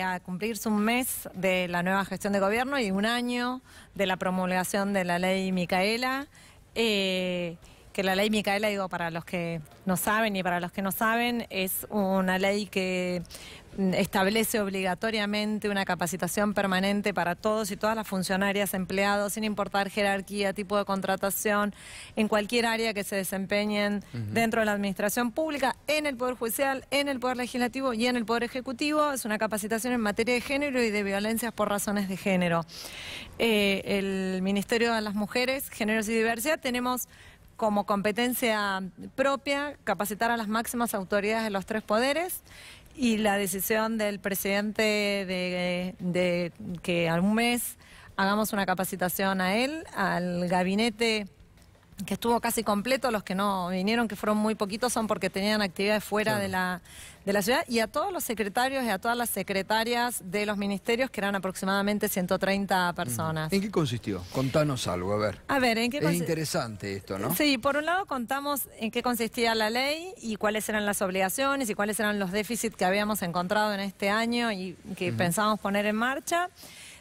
A cumplirse un mes de la nueva gestión de gobierno y un año de la promulgación de la ley Micaela, que la ley Micaela, digo, para los que no saben y para los que no saben, es una ley que establece obligatoriamente una capacitación permanente para todos y todas las funcionarias, empleados, sin importar jerarquía, tipo de contratación, en cualquier área que se desempeñen dentro de la administración pública, en el Poder Judicial, en el Poder Legislativo y en el Poder Ejecutivo. Es una capacitación en materia de género y de violencias por razones de género. El Ministerio de las Mujeres, Géneros y Diversidad, tenemos como competencia propia capacitar a las máximas autoridades de los tres poderes, y la decisión del presidente de que a un mes hagamos una capacitación a él, al gabinete que estuvo casi completo. Los que no vinieron, que fueron muy poquitos, son porque tenían actividades fuera de la ciudad, y a todos los secretarios y a todas las secretarias de los ministerios, que eran aproximadamente 130 personas. ¿En qué consistió? Contanos algo, a ver. A ver, ¿en qué Es interesante esto, ¿no? Sí, por un lado contamos en qué consistía la ley y cuáles eran las obligaciones y cuáles eran los déficits que habíamos encontrado en este año y que pensábamos poner en marcha.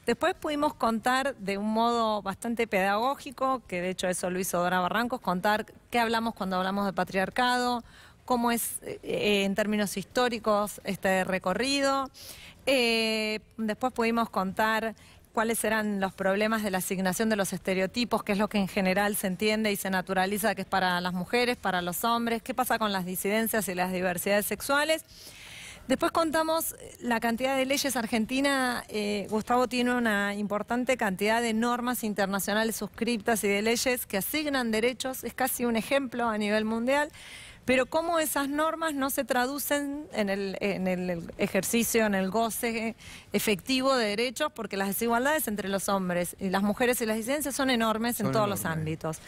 Después pudimos contar de un modo bastante pedagógico, que de hecho eso lo hizo Dora Barrancos, contar qué hablamos cuando hablamos de patriarcado, cómo es en términos históricos este recorrido. Después pudimos contar cuáles eran los problemas de la asignación de los estereotipos, que es lo que en general se entiende y se naturaliza que es para las mujeres, para los hombres, qué pasa con las disidencias y las diversidades sexuales. Después contamos la cantidad de leyes. Argentina, Gustavo, tiene una importante cantidad de normas internacionales suscriptas y de leyes que asignan derechos, es casi un ejemplo a nivel mundial, pero cómo esas normas no se traducen en el ejercicio, en el goce efectivo de derechos, porque las desigualdades entre los hombres y las mujeres y las disidencias son enormes en todos los ámbitos.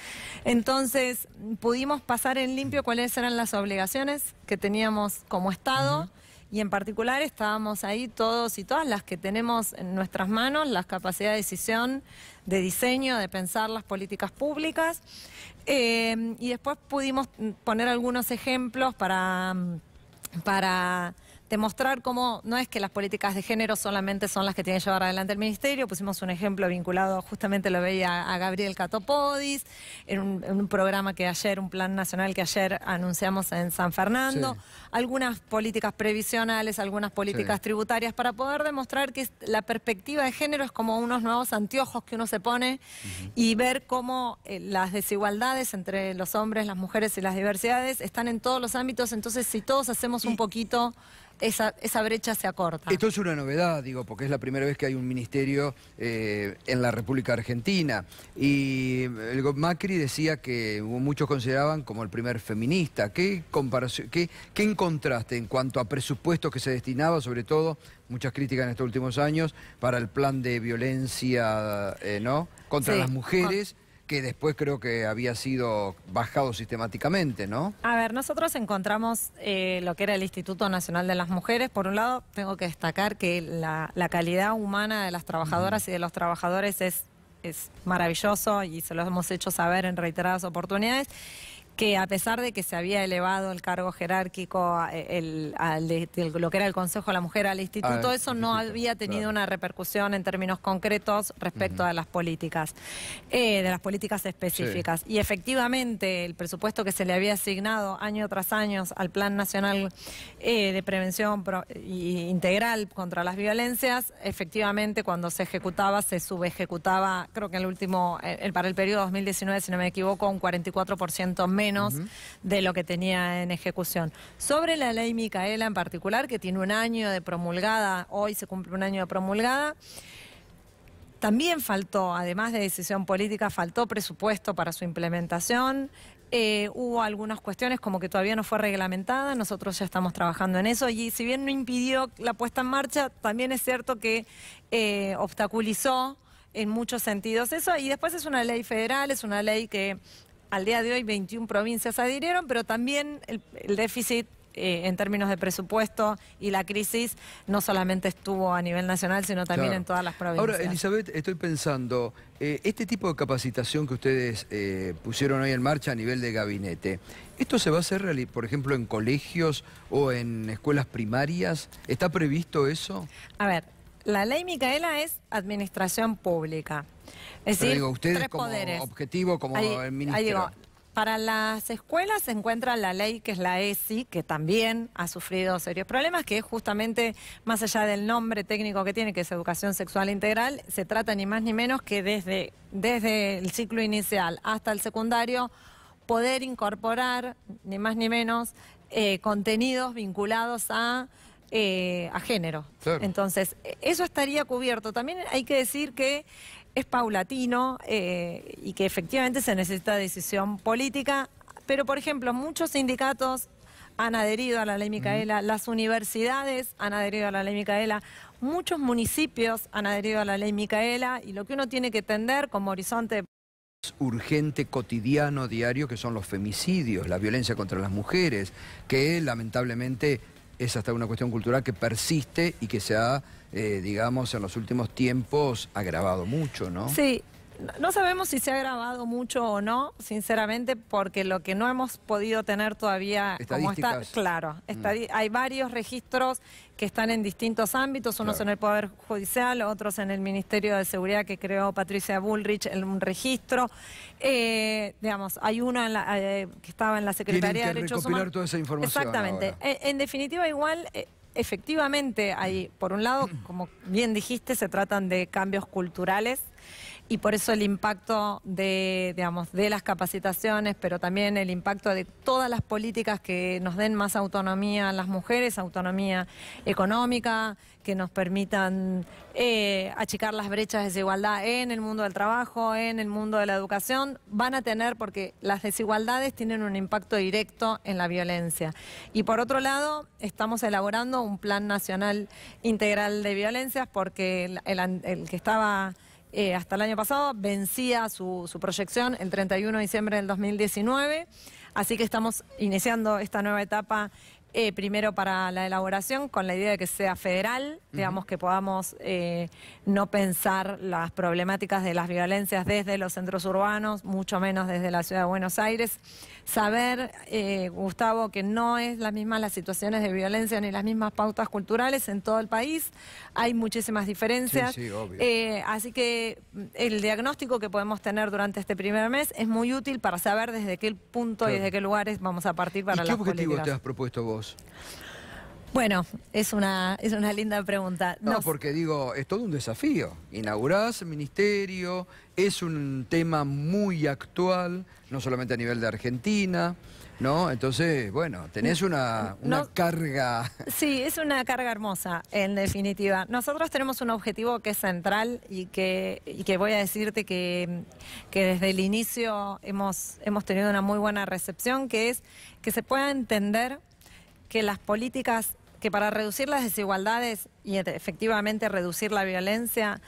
Entonces, pudimos pasar en limpio cuáles eran las obligaciones que teníamos como Estado, y en particular estábamos ahí todos y todas las que tenemos en nuestras manos la capacidad de decisión, de diseño, de pensar las políticas públicas. Y después pudimos poner algunos ejemplos para demostrar cómo no es que las políticas de género solamente son las que tiene que llevar adelante el Ministerio. Pusimos un ejemplo vinculado, justamente lo veía a Gabriel Catopodis, en un programa que ayer, un plan nacional que ayer anunciamos en San Fernando, algunas políticas previsionales, algunas políticas tributarias, para poder demostrar que la perspectiva de género es como unos nuevos anteojos que uno se pone y ver cómo las desigualdades entre los hombres, las mujeres y las diversidades están en todos los ámbitos. Entonces, si todos hacemos un poquito, esa brecha se acorta. Esto es una novedad, digo, porque es la primera vez que hay un ministerio en la República Argentina. Y Macri decía que muchos consideraban como el primer feminista. ¿Qué comparación, qué encontraste en cuanto a presupuestos que se destinaba, sobre todo, muchas críticas en estos últimos años, para el plan de violencia ¿no? contra las mujeres? Que después creo que había sido bajado sistemáticamente, ¿no? A ver, nosotros encontramos lo que era el Instituto Nacional de las Mujeres. Por un lado, tengo que destacar que la calidad humana de las trabajadoras y de los trabajadores es maravilloso, y se lo hemos hecho saber en reiteradas oportunidades, que a pesar de que se había elevado el cargo jerárquico, lo que era el Consejo de la Mujer al Instituto, eso no había tenido una repercusión en términos concretos respecto de las políticas específicas. Y efectivamente, el presupuesto que se le había asignado año tras año al Plan Nacional de Prevención Integral contra las Violencias, efectivamente cuando se ejecutaba, se subejecutaba, creo que el último, para el periodo 2019, si no me equivoco, un 44% menos de lo que tenía en ejecución. Sobre la ley Micaela en particular, que tiene un año de promulgada, hoy se cumple un año de promulgada, también faltó, además de decisión política, faltó presupuesto para su implementación. Hubo algunas cuestiones como que todavía no fue reglamentada, nosotros ya estamos trabajando en eso, y si bien no impidió la puesta en marcha, también es cierto que obstaculizó en muchos sentidos eso. Y después es una ley federal, es una ley que al día de hoy 21 provincias adhirieron, pero también el déficit en términos de presupuesto y la crisis no solamente estuvo a nivel nacional, sino también en todas las provincias. Ahora, Elizabeth, estoy pensando, este tipo de capacitación que ustedes pusieron hoy en marcha a nivel de gabinete, ¿esto se va a hacer, por ejemplo, en colegios o en escuelas primarias? ¿Está previsto eso? A ver, la ley Micaela es administración pública. Es Pero decir, digo, ustedes tres como poderes. objetivo, como el ministerio. Ahí digo, para las escuelas se encuentra la ley que es la ESI, que también ha sufrido serios problemas, que es justamente, más allá del nombre técnico que tiene, que es educación sexual integral, se trata ni más ni menos que desde el ciclo inicial hasta el secundario, poder incorporar, ni más ni menos, contenidos vinculados a género. Claro. Entonces, eso estaría cubierto. También hay que decir que es paulatino y que efectivamente se necesita decisión política, pero por ejemplo muchos sindicatos han adherido a la ley Micaela, las universidades han adherido a la ley Micaela, muchos municipios han adherido a la ley Micaela, y lo que uno tiene que tender como horizonte urgente, cotidiano, diario, que son los femicidios, la violencia contra las mujeres, que lamentablemente es hasta una cuestión cultural que persiste y que se ha, digamos, en los últimos tiempos agravado mucho, ¿no? Sí, no sabemos si se ha agravado mucho o no, sinceramente, porque lo que no hemos podido tener todavía, como está, claro, hay varios registros que están en distintos ámbitos, unos claro, en el Poder Judicial, otros en el Ministerio de Seguridad que creó Patricia Bullrich, en un registro. Digamos, hay uno que estaba en la Secretaría de Derechos Humanos. Toda esa información. Exactamente. En definitiva, igual, efectivamente, hay, por un lado, como bien dijiste, se tratan de cambios culturales. Y por eso el impacto de las capacitaciones, pero también el impacto de todas las políticas que nos den más autonomía a las mujeres, autonomía económica, que nos permitan achicar las brechas de desigualdad en el mundo del trabajo, en el mundo de la educación, van a tener, porque las desigualdades tienen un impacto directo en la violencia. Y por otro lado, estamos elaborando un plan nacional integral de violencias, porque el que estaba hasta el año pasado vencía su proyección el 31 de diciembre del 2019, así que estamos iniciando esta nueva etapa primero para la elaboración con la idea de que sea federal, digamos que podamos no pensar las problemáticas de las violencias desde los centros urbanos, mucho menos desde la ciudad de Buenos Aires. Saber, Gustavo, que no es las mismas las situaciones de violencia ni las mismas pautas culturales en todo el país, hay muchísimas diferencias. Sí, obvio. Así que el diagnóstico que podemos tener durante este primer mes es muy útil para saber desde qué punto y desde qué lugares vamos a partir para las políticas. ¿Y qué objetivo te has propuesto vos? Bueno, es una linda pregunta. No, porque digo, es todo un desafío. Inaugurás el ministerio, es un tema muy actual, no solamente a nivel de Argentina, ¿no? Entonces, bueno, tenés una carga. Sí, es una carga hermosa, en definitiva. Nosotros tenemos un objetivo que es central y que voy a decirte que desde el inicio hemos tenido una muy buena recepción, que es que se pueda entender que las políticas, que para reducir las desigualdades y efectivamente reducir la violencia,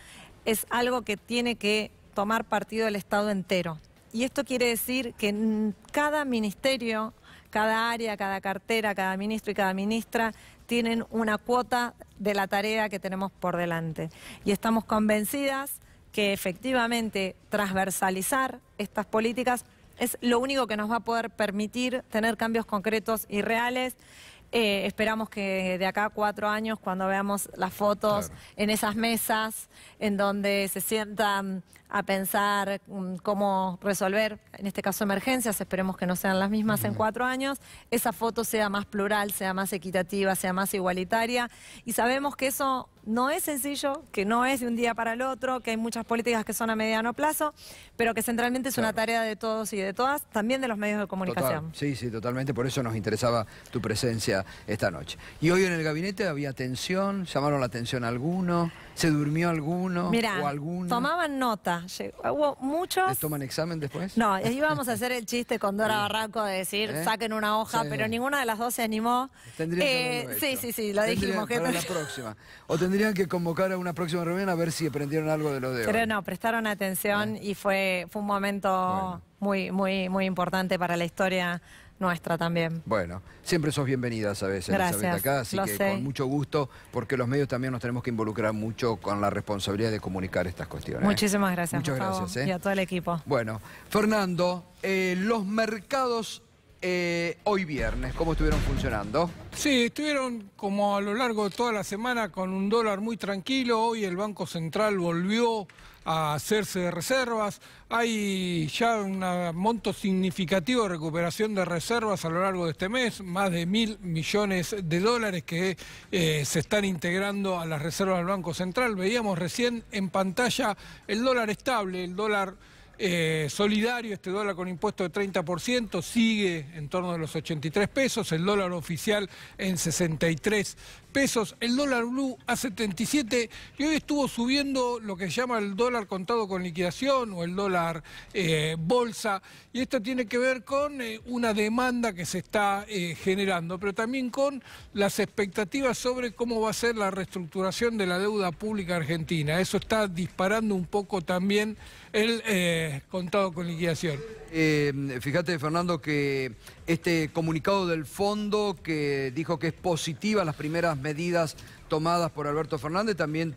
es algo que tiene que tomar partido el Estado entero. Y esto quiere decir que en cada ministerio, cada área, cada cartera, cada ministro y cada ministra tienen una cuota de la tarea que tenemos por delante. Y estamos convencidas que efectivamente transversalizar estas políticas es lo único que nos va a poder permitir tener cambios concretos y reales. Esperamos que de acá a 4 años, cuando veamos las fotos en esas mesas, en donde se sientan a pensar cómo resolver, en este caso emergencias, esperemos que no sean las mismas en 4 años, esa foto sea más plural, sea más equitativa, sea más igualitaria. Y sabemos que eso no es sencillo, que no es de un día para el otro, que hay muchas políticas que son a mediano plazo, pero que centralmente es una tarea de todos y de todas, también de los medios de comunicación. Sí, sí, totalmente, por eso nos interesaba tu presencia esta noche. Y hoy en el gabinete había tensión, llamaron la atención a algunos. ¿Se durmió alguno Mirá, o alguna? tomaban nota. Hubo muchos... ¿Les toman examen después? No, íbamos a hacer el chiste con Dora Barranco de decir, saquen una hoja, Sí. pero ninguna de las dos se animó. Tendrían que haberlo Sí, hecho. sí, sí, lo dijimos. Para la próxima. O tendrían que convocar a una próxima reunión a ver si aprendieron algo de lo de hoy. Pero no, prestaron atención y fue un momento muy importante para la historia nuestra también. Bueno, siempre sos bienvenida, ¿sabes? Gracias, Elizabeth, acá, así lo que sé. con mucho gusto, porque los medios también nos tenemos que involucrar mucho con la responsabilidad de comunicar estas cuestiones. Muchísimas gracias, Muchas Gustavo, gracias. y a todo el equipo. Bueno, Fernando, los mercados hoy viernes, ¿cómo estuvieron funcionando? Sí, estuvieron como a lo largo de toda la semana con un dólar muy tranquilo. Hoy el Banco Central volvió a hacerse de reservas. Hay ya un monto significativo de recuperación de reservas a lo largo de este mes, más de 1.000 millones de dólares que se están integrando a las reservas del Banco Central. Veíamos recién en pantalla el dólar estable, el dólar solidario, este dólar con impuesto de 30%, sigue en torno de los 83 pesos, el dólar oficial en 63 pesos, el dólar blue a 77 y hoy estuvo subiendo lo que se llama el dólar contado con liquidación o el dólar bolsa, y esto tiene que ver con una demanda que se está generando, pero también con las expectativas sobre cómo va a ser la reestructuración de la deuda pública argentina. Eso está disparando un poco también el contado con liquidación. Fíjate, Fernando, que este comunicado del fondo que dijo que es positiva las primeras medidas tomadas por Alberto Fernández, también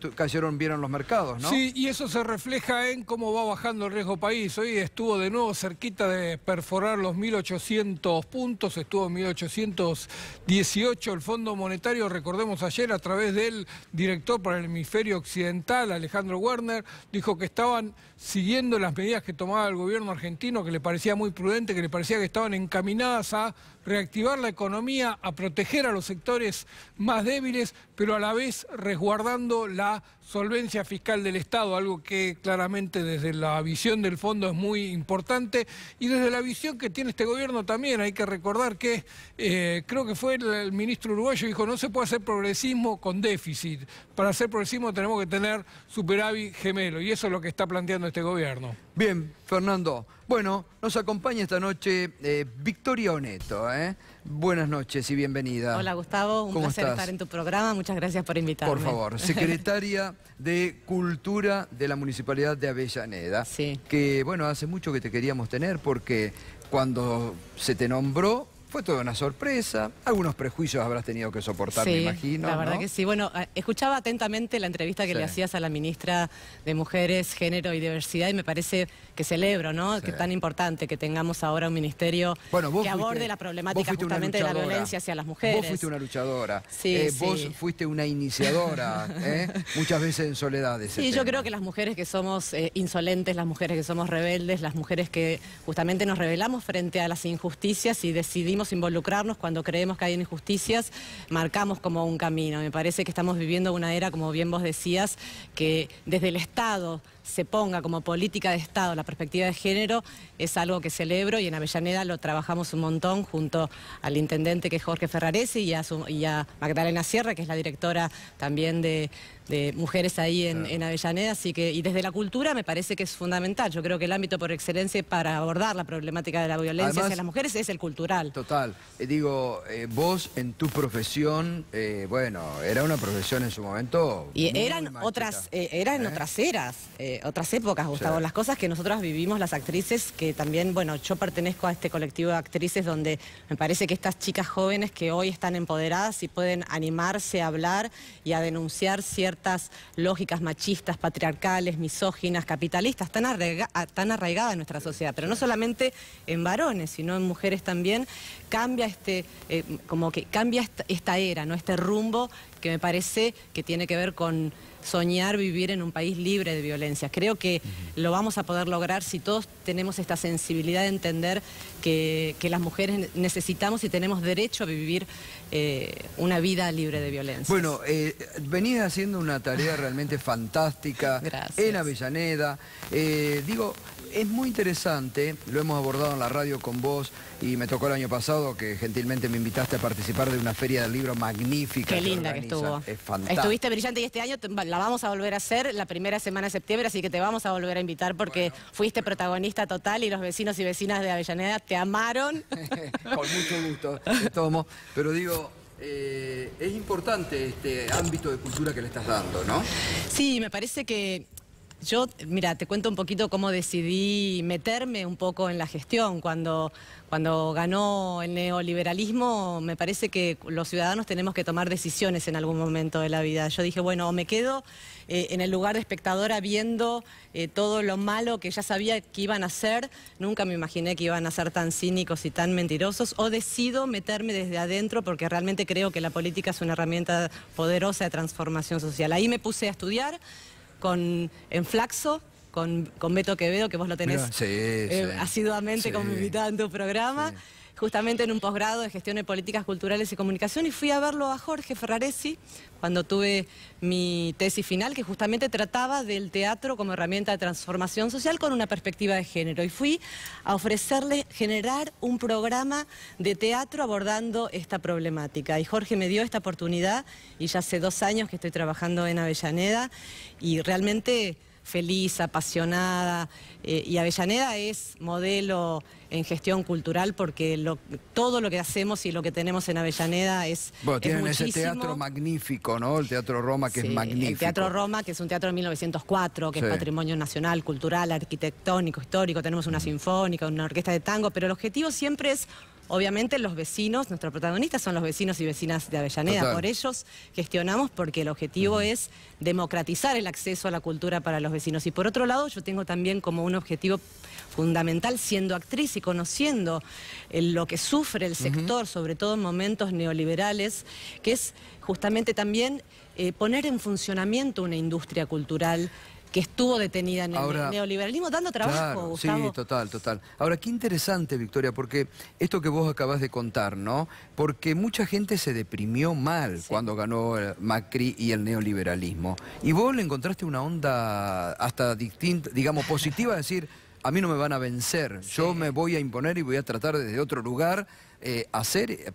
vieron los mercados, ¿no? Sí, y eso se refleja en cómo va bajando el riesgo país. Hoy estuvo de nuevo cerquita de perforar los 1.800 puntos, estuvo en 1.818. El Fondo Monetario, recordemos ayer, a través del director para el hemisferio occidental, Alejandro Werner, dijo que estaban siguiendo las medidas que tomaba el gobierno argentino, que le parecía muy prudente, que le parecía que estaban encaminadas a reactivar la economía, a proteger a los sectores más débiles, pero a la vez resguardando la solvencia fiscal del Estado, algo que claramente desde la visión del fondo es muy importante, y desde la visión que tiene este gobierno también. Hay que recordar que creo que fue el ministro uruguayo, dijo, no se puede hacer progresismo con déficit. Para hacer progresismo tenemos que tener superávit gemelo, y eso es lo que está planteando este gobierno. Bien, Fernando. Bueno, nos acompaña esta noche Victoria Oneto. Buenas noches y bienvenida. Hola, Gustavo, un placer estar en tu programa. Muchas gracias por invitarme. Por favor, secretaria de Cultura de la Municipalidad de Avellaneda. Sí. Que, bueno, hace mucho que te queríamos tener porque cuando se te nombró fue toda una sorpresa. Algunos prejuicios habrás tenido que soportar, me imagino. La verdad ¿no? que sí. Bueno, escuchaba atentamente la entrevista que le hacías a la ministra de Mujeres, Género y Diversidad y me parece que celebro, ¿no? Que es tan importante que tengamos ahora un ministerio que aborde la problemática justamente de la violencia hacia las mujeres. Vos fuiste una luchadora. Sí, vos fuiste una iniciadora, muchas veces en soledad. Sí, yo creo que las mujeres que somos insolentes, las mujeres que somos rebeldes, las mujeres que justamente nos rebelamos frente a las injusticias y decidimos involucrarnos cuando creemos que hay injusticias, marcamos como un camino. Me parece que estamos viviendo una era, como bien vos decías, que desde el Estado se ponga como política de Estado la perspectiva de género, es algo que celebro y en Avellaneda lo trabajamos un montón junto al intendente que es Jorge Ferraresi y a Magdalena Sierra, que es la directora también de mujeres ahí en Avellaneda, así que, y desde la cultura me parece que es fundamental. Yo creo que el ámbito por excelencia para abordar la problemática de la violencia hacia las mujeres es el cultural. Total. Vos en tu profesión, bueno, era una profesión en su momento. Y eran otras eras, otras épocas, Gustavo. Las cosas que nosotras vivimos, las actrices, que también, bueno, yo pertenezco a este colectivo de actrices donde me parece que estas chicas jóvenes que hoy están empoderadas y pueden animarse a hablar y a denunciar ciertas lógicas machistas, patriarcales, misóginas, capitalistas, tan arraigadas en nuestra sociedad, pero no solamente en varones, sino en mujeres también, cambia esta era, ¿no? Este rumbo que me parece que tiene que ver con soñar vivir en un país libre de violencia. Creo que lo vamos a poder lograr si todos tenemos esta sensibilidad de entender que las mujeres necesitamos y tenemos derecho a vivir una vida libre de violencia. Bueno, venís haciendo una tarea realmente fantástica en Avellaneda. es muy interesante, lo hemos abordado en la radio con vos y me tocó el año pasado que gentilmente me invitaste a participar de una feria del libro magnífica. Qué linda que estuvo. Es fantástica. Estuviste brillante y este año la vamos a volver a hacer la primera semana de septiembre, así que te vamos a volver a invitar porque fuiste protagonista total y los vecinos y vecinas de Avellaneda te amaron. Con mucho gusto, te tomo. Pero digo, es importante este ámbito de cultura que le estás dando, ¿no? Sí, me parece que yo, mira, te cuento un poquito cómo decidí meterme un poco en la gestión. Cuando ganó el neoliberalismo, me parece que los ciudadanos tenemos que tomar decisiones en algún momento de la vida. Yo dije, bueno, o me quedo en el lugar de espectadora viendo todo lo malo que ya sabía que iban a hacer, nunca me imaginé que iban a ser tan cínicos y tan mentirosos, o decido meterme desde adentro porque realmente creo que la política es una herramienta poderosa de transformación social. Ahí me puse a estudiar en Flaxo, con Beto Quevedo, que vos lo tenés asiduamente como invitada en tu programa, justamente en un posgrado de Gestión de Políticas Culturales y Comunicación, y fui a verlo a Jorge Ferraresi cuando tuve mi tesis final, que justamente trataba del teatro como herramienta de transformación social con una perspectiva de género, y fui a ofrecerle generar un programa de teatro abordando esta problemática, y Jorge me dio esta oportunidad, y ya hace 2 años que estoy trabajando en Avellaneda, y realmente feliz, apasionada, y Avellaneda es modelo en gestión cultural porque todo lo que hacemos y lo que tenemos en Avellaneda es bueno, tienen muchísimo. Ese teatro magnífico, ¿no? El Teatro Roma, que es magnífico. El Teatro Roma, que es un teatro de 1904, que es patrimonio nacional, cultural, arquitectónico, histórico. Tenemos una sinfónica, una orquesta de tango, pero el objetivo siempre es, obviamente, los vecinos. Nuestros protagonistas son los vecinos y vecinas de Avellaneda. Total. Por ellos gestionamos porque el objetivo es democratizar el acceso a la cultura para los vecinos. Y por otro lado, yo tengo también como un objetivo fundamental, siendo actriz y conociendo lo que sufre el sector, sobre todo en momentos neoliberales, que es justamente también poner en funcionamiento una industria cultural que estuvo detenida en el neoliberalismo, dando trabajo, claro, Gustavo. Sí, total. Ahora, qué interesante, Victoria, porque esto que vos acabás de contar, ¿no? Porque mucha gente se deprimió mal cuando ganó Macri y el neoliberalismo. Y vos le encontraste una onda hasta distinta, digamos, positiva, de decir, a mí no me van a vencer, yo me voy a imponer y voy a tratar desde otro lugar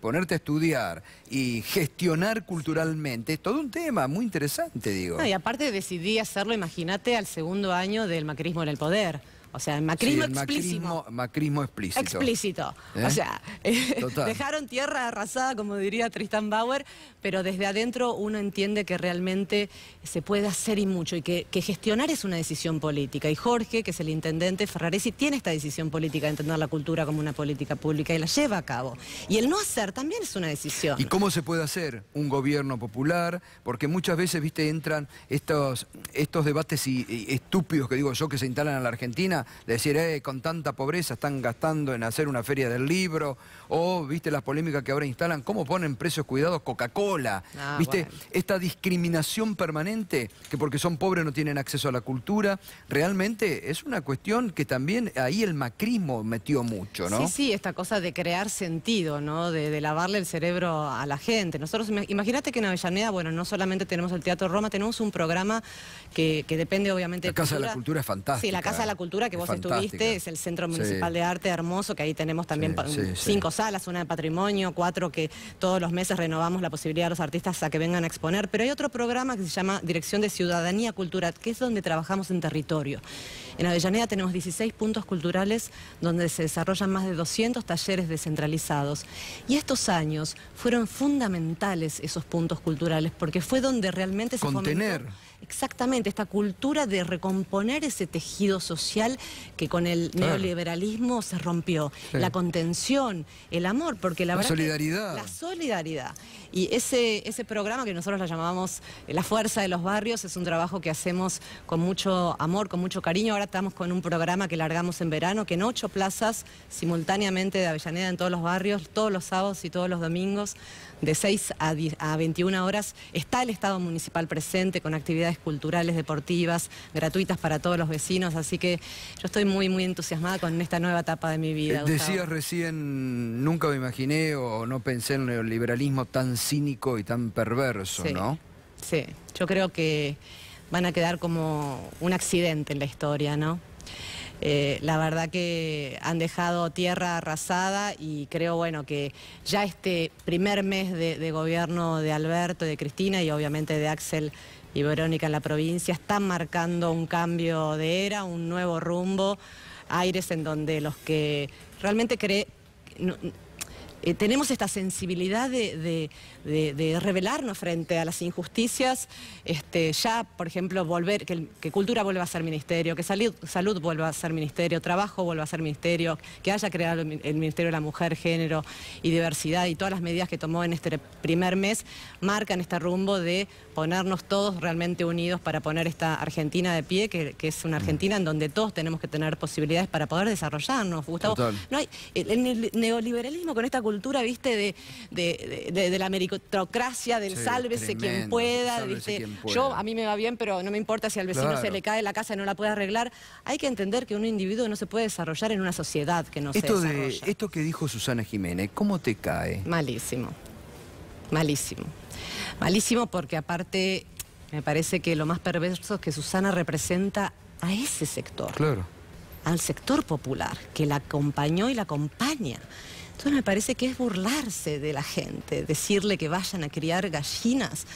ponerte a estudiar y gestionar culturalmente. Es todo un tema muy interesante, digo. No, y aparte decidí hacerlo, imagínate, al 2.º año del macrismo en el poder. O sea, el macrismo explícito. Macrismo explícito. Explícito. O sea, dejaron tierra arrasada, como diría Tristan Bauer, pero desde adentro uno entiende que realmente se puede hacer y mucho, y que gestionar es una decisión política. Y Jorge, que es el intendente Ferraresi, tiene esta decisión política de entender la cultura como una política pública y la lleva a cabo. Y el no hacer también es una decisión. ¿Y cómo se puede hacer un gobierno popular? Porque muchas veces, viste, entran estos debates estúpidos que digo yo que se instalan en la Argentina, de decir, con tanta pobreza están gastando en hacer una feria del libro, o, viste, las polémicas que ahora instalan, cómo ponen precios cuidados Coca-Cola, viste, esta discriminación permanente, que porque son pobres no tienen acceso a la cultura, realmente es una cuestión que también ahí el macrismo metió mucho, ¿no? Sí, esta cosa de crear sentido, ¿no? De lavarle el cerebro a la gente. Nosotros, imagínate que en Avellaneda, bueno, no solamente tenemos el Teatro Roma, tenemos un programa que depende obviamente de la Casa de la Cultura es fantástica. Sí, la Casa de la Cultura que vos estuviste, es el Centro Municipal de Arte hermoso, que ahí tenemos también 5 salas, una de patrimonio, 4 que todos los meses renovamos la posibilidad de los artistas a que vengan a exponer, pero hay otro programa que se llama Dirección de Ciudadanía Cultural, que es donde trabajamos en territorio. En Avellaneda tenemos 16 puntos culturales donde se desarrollan más de 200 talleres descentralizados. Y estos años fueron fundamentales esos puntos culturales, porque fue donde realmente se fomentó exactamente esta cultura de recomponer ese tejido social que con el neoliberalismo se rompió. La contención, el amor, porque la verdad solidaridad. La solidaridad. Y ese programa que nosotros lo llamamos La Fuerza de los Barrios es un trabajo que hacemos con mucho amor, con mucho cariño. Ahora estamos con un programa que largamos en verano, que en 8 plazas simultáneamente de Avellaneda, en todos los barrios, todos los sábados y todos los domingos, de 6 a 21 horas, está el Estado Municipal presente con actividades culturales, deportivas, gratuitas para todos los vecinos, así que yo estoy muy, muy entusiasmada con esta nueva etapa de mi vida. Decías recién, nunca me imaginé o no pensé en el liberalismo tan cínico y tan perverso, ¿no? Sí, yo creo que van a quedar como un accidente en la historia, ¿no? La verdad que han dejado tierra arrasada y creo, bueno, que ya este primer mes de gobierno de Alberto, de Cristina y obviamente de Axel y Verónica en la provincia están marcando un cambio de era, un nuevo rumbo, aires en donde los que realmente tenemos esta sensibilidad de rebelarnos frente a las injusticias, ya, por ejemplo, que cultura vuelva a ser ministerio, que salud vuelva a ser ministerio, trabajo vuelva a ser ministerio, que haya creado el Ministerio de la Mujer, Género y Diversidad, y todas las medidas que tomó en este primer mes marcan este rumbo de ponernos todos realmente unidos para poner esta Argentina de pie, que es una Argentina en donde todos tenemos que tener posibilidades para poder desarrollarnos. Gustavo, no hay el neoliberalismo con esta cultura, viste, de la meritocracia, del sálvese quien pueda, sálvese quien pueda. Yo, a mí me va bien, pero no me importa si al vecino se le cae la casa y no la puede arreglar. Hay que entender que un individuo no se puede desarrollar en una sociedad que no se desarrolla. Esto que dijo Susana Jiménez, ¿cómo te cae? Malísimo, malísimo. Malísimo porque aparte me parece que lo más perverso es que Susana representa a ese sector. Claro. Al sector popular, que la acompañó y la acompaña. Entonces me parece que es burlarse de la gente, decirle que vayan a criar gallinas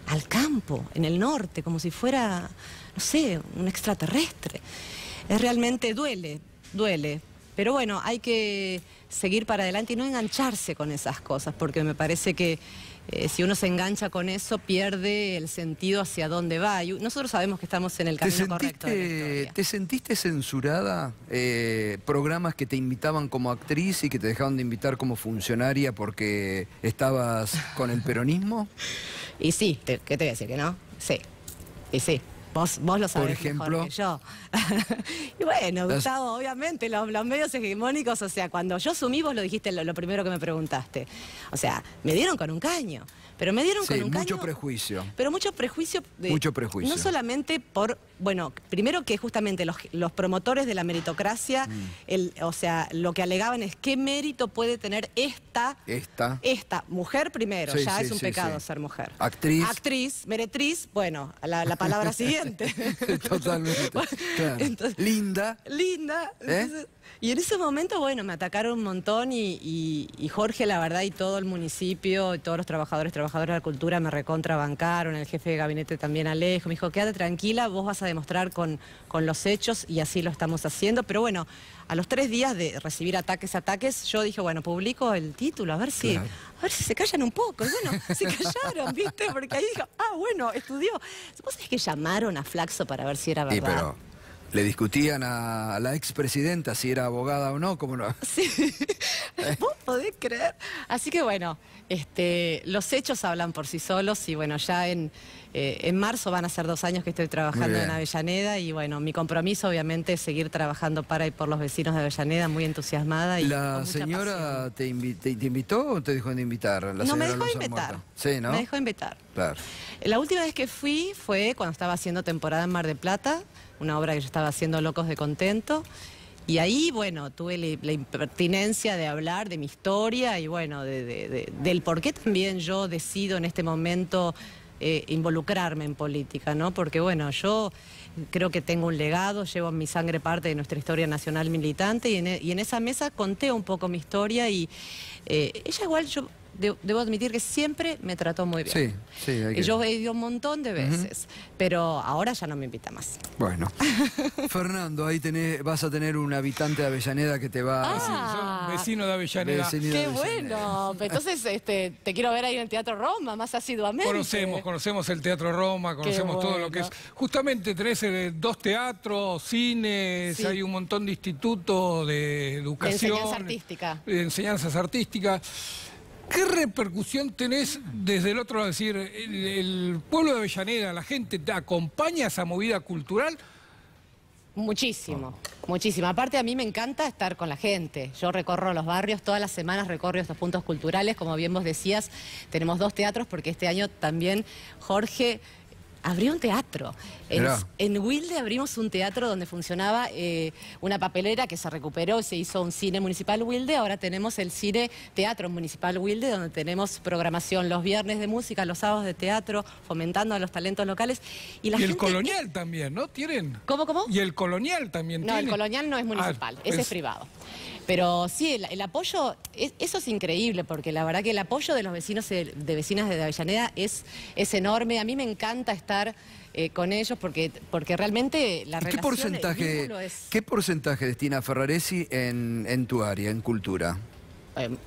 al campo, en el norte, como si fuera, no sé, un extraterrestre. Es realmente duele. Pero bueno, hay que seguir para adelante y no engancharse con esas cosas, porque me parece que si uno se engancha con eso, pierde el sentido hacia dónde va. Y nosotros sabemos que estamos en el camino correcto de la historia. ¿Te sentiste censurada? Programas que te invitaban como actriz y que te dejaban de invitar como funcionaria porque estabas con el peronismo. Y sí, ¿qué te voy a decir? ¿Que no? Sí, y sí. Vos lo sabés, por ejemplo, mejor que yo. Y bueno, Gustavo, obviamente, los medios hegemónicos, o sea, cuando yo asumí, vos lo dijiste lo primero que me preguntaste. O sea, me dieron con un caño. Pero me dieron con un caño. Mucho prejuicio. Pero mucho prejuicio. Mucho prejuicio. No solamente por, bueno, primero que justamente los promotores de la meritocracia, o sea, lo que alegaban es qué mérito puede tener esta mujer primero, ya es un pecado ser mujer. Actriz, meretriz, bueno, la palabra siguiente. Totalmente. Claro. Entonces, linda. Entonces, y en ese momento, bueno, me atacaron un montón y Jorge, la verdad, y todo el municipio, y todos los trabajadoras de la cultura me recontrabancaron, el jefe de gabinete también, Alejo, me dijo, quédate tranquila, vos vas a demostrar con los hechos, y así lo estamos haciendo. Pero bueno, a los 3 días de recibir ataques, yo dije, bueno, publico el título, a ver si se callan un poco. Y bueno, se callaron, ¿viste? Porque ahí dijo, bueno, estudió. ¿Vos sabés que llamaron a Flaxo para ver si era verdad? Pero le discutían a la expresidenta si era abogada o no, ¿cómo no? Sí, vos podés creer. Así que bueno, los hechos hablan por sí solos y bueno, ya en marzo van a ser 2 años que estoy trabajando en Avellaneda y bueno, mi compromiso obviamente es seguir trabajando para y por los vecinos de Avellaneda, muy entusiasmada. Y ¿la señora te invitó o te dejó de invitar? No, me dejó invitar. Sí, ¿no? Me dejó invitar. Claro. La última vez que fui fue cuando estaba haciendo temporada en Mar del Plata, una obra que yo estaba haciendo, Locos de Contento. Y ahí, bueno, tuve la impertinencia de hablar de mi historia y, bueno, del por qué también yo decido en este momento involucrarme en política, ¿no? Porque, bueno, yo creo que tengo un legado, llevo en mi sangre parte de nuestra historia nacional militante y en esa mesa conté un poco mi historia y ella igual, yo debo admitir que siempre me trató muy bien. Sí. Yo he ido un montón de veces, pero ahora ya no me invita más. Bueno. Fernando, ahí vas a tener un habitante de Avellaneda que te va... Sí, vecino de Avellaneda. ¡Qué bueno! Entonces, te quiero ver ahí en el Teatro Roma, más asiduamente. Conocemos el Teatro Roma, conocemos todo lo que es... Justamente tenés 2 teatros, cines, hay un montón de institutos de educación. De enseñanza artística. De enseñanzas artísticas. ¿Qué repercusión tenés desde el otro lado? Es decir, el pueblo de Avellaneda, la gente te acompaña a esa movida cultural. Muchísimo, muchísimo. Aparte a mí me encanta estar con la gente. Yo recorro los barrios, todas las semanas recorro estos puntos culturales. Como bien vos decías, tenemos 2 teatros porque este año también Jorge abrió un teatro. En Wilde abrimos un teatro donde funcionaba una papelera que se recuperó, se hizo un cine municipal Wilde, ahora tenemos el cine teatro municipal Wilde, donde tenemos programación los viernes de música, los sábados de teatro, fomentando a los talentos locales. Y el Colonial también, ¿no? ¿Tienen? ¿Cómo? Y el Colonial también tiene. No, el Colonial no es municipal, ese es privado. Pero sí, el apoyo, eso es increíble, porque la verdad que el apoyo de los vecinos, de vecinas de Avellaneda es enorme. A mí me encanta estar con ellos porque realmente la relación, el vínculo es... ¿Qué porcentaje destina Ferraresi en tu área, en cultura?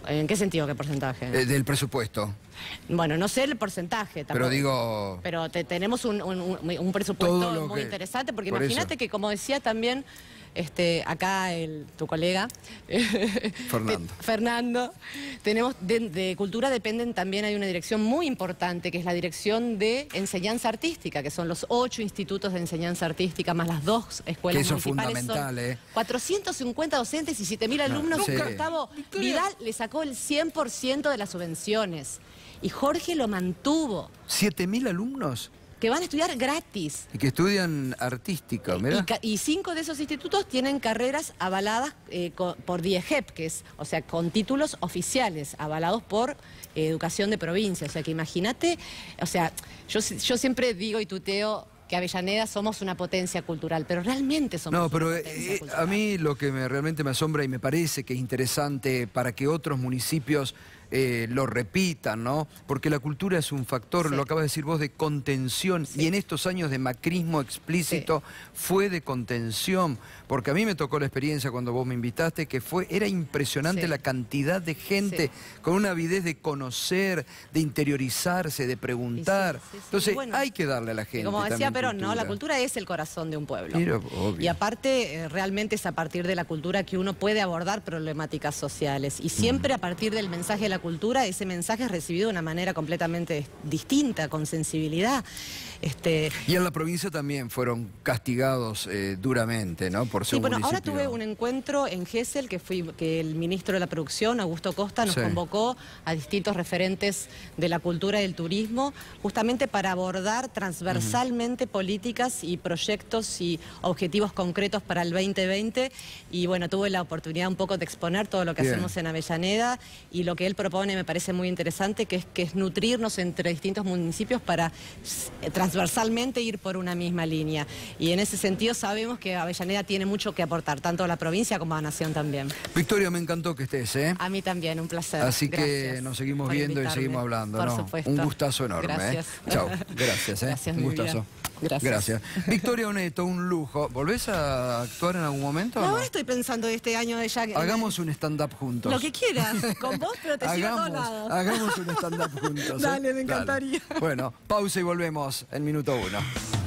¿En qué sentido qué porcentaje? Del presupuesto. Bueno, no sé el porcentaje tampoco. Pero digo... Pero tenemos un presupuesto muy interesante, porque imagínate que, como decía también... acá tu colega Fernando, tenemos de cultura dependen también, hay una dirección muy importante que es la dirección de enseñanza artística, que son los 8 institutos de enseñanza artística más las 2 escuelas que eso municipales. Es fundamental, 450 docentes y 7.000 alumnos. Sí. Gustavo Vidal le sacó el 100% de las subvenciones y Jorge lo mantuvo. ¿7.000 alumnos? Que van a estudiar gratis. Y que estudian artística, ¿verdad? Y 5 de esos institutos tienen carreras avaladas por DIEGEP, que es, o sea, con títulos oficiales, avalados por Educación de Provincia. O sea, que imagínate, o sea, yo siempre digo y tuteo que Avellaneda somos una potencia cultural, pero realmente somos una potencia cultural. A mí lo que realmente me asombra y me parece que es interesante para que otros municipios lo repitan, ¿no? Porque la cultura es un factor, lo acabas de decir vos, de contención, y en estos años de macrismo explícito fue de contención, porque a mí me tocó la experiencia cuando vos me invitaste, que era impresionante la cantidad de gente con una avidez de conocer, de interiorizarse, de preguntar. Entonces hay que darle a la gente. Como decía Perón, ¿no? La cultura es el corazón de un pueblo. Y aparte, realmente es a partir de la cultura que uno puede abordar problemáticas sociales, y siempre a partir del mensaje de la cultura, ese mensaje es recibido de una manera completamente distinta, con sensibilidad. Y en la provincia también fueron castigados duramente, ¿no? Por ser un municipio. Ahora tuve un encuentro en Gesell que el ministro de la Producción, Augusto Costa, nos convocó a distintos referentes de la cultura y del turismo, justamente para abordar transversalmente políticas y proyectos y objetivos concretos para el 2020. Y bueno, tuve la oportunidad un poco de exponer todo lo que hacemos en Avellaneda, y lo que él propone me parece muy interesante, que es nutrirnos entre distintos municipios para transversalmente ir por una misma línea. Y en ese sentido sabemos que Avellaneda tiene mucho que aportar, tanto a la provincia como a la nación también. Victoria, me encantó que estés, ¿eh? A mí también, un placer. Así que nos seguimos viendo y seguimos hablando, por ¿no? supuesto. Un gustazo enorme. Gracias. Chao, gracias, Gracias, un gustazo. Gracias. Victoria Oneto, un lujo. ¿Volvés a actuar en algún momento? No, ahora estoy pensando de este año de ya... Hagamos un stand-up juntos. Lo que quieras, con vos, pero te sigo a todos lados. Hagamos un stand-up juntos. Dale, me encantaría. Bueno, pausa y volvemos en minuto 1.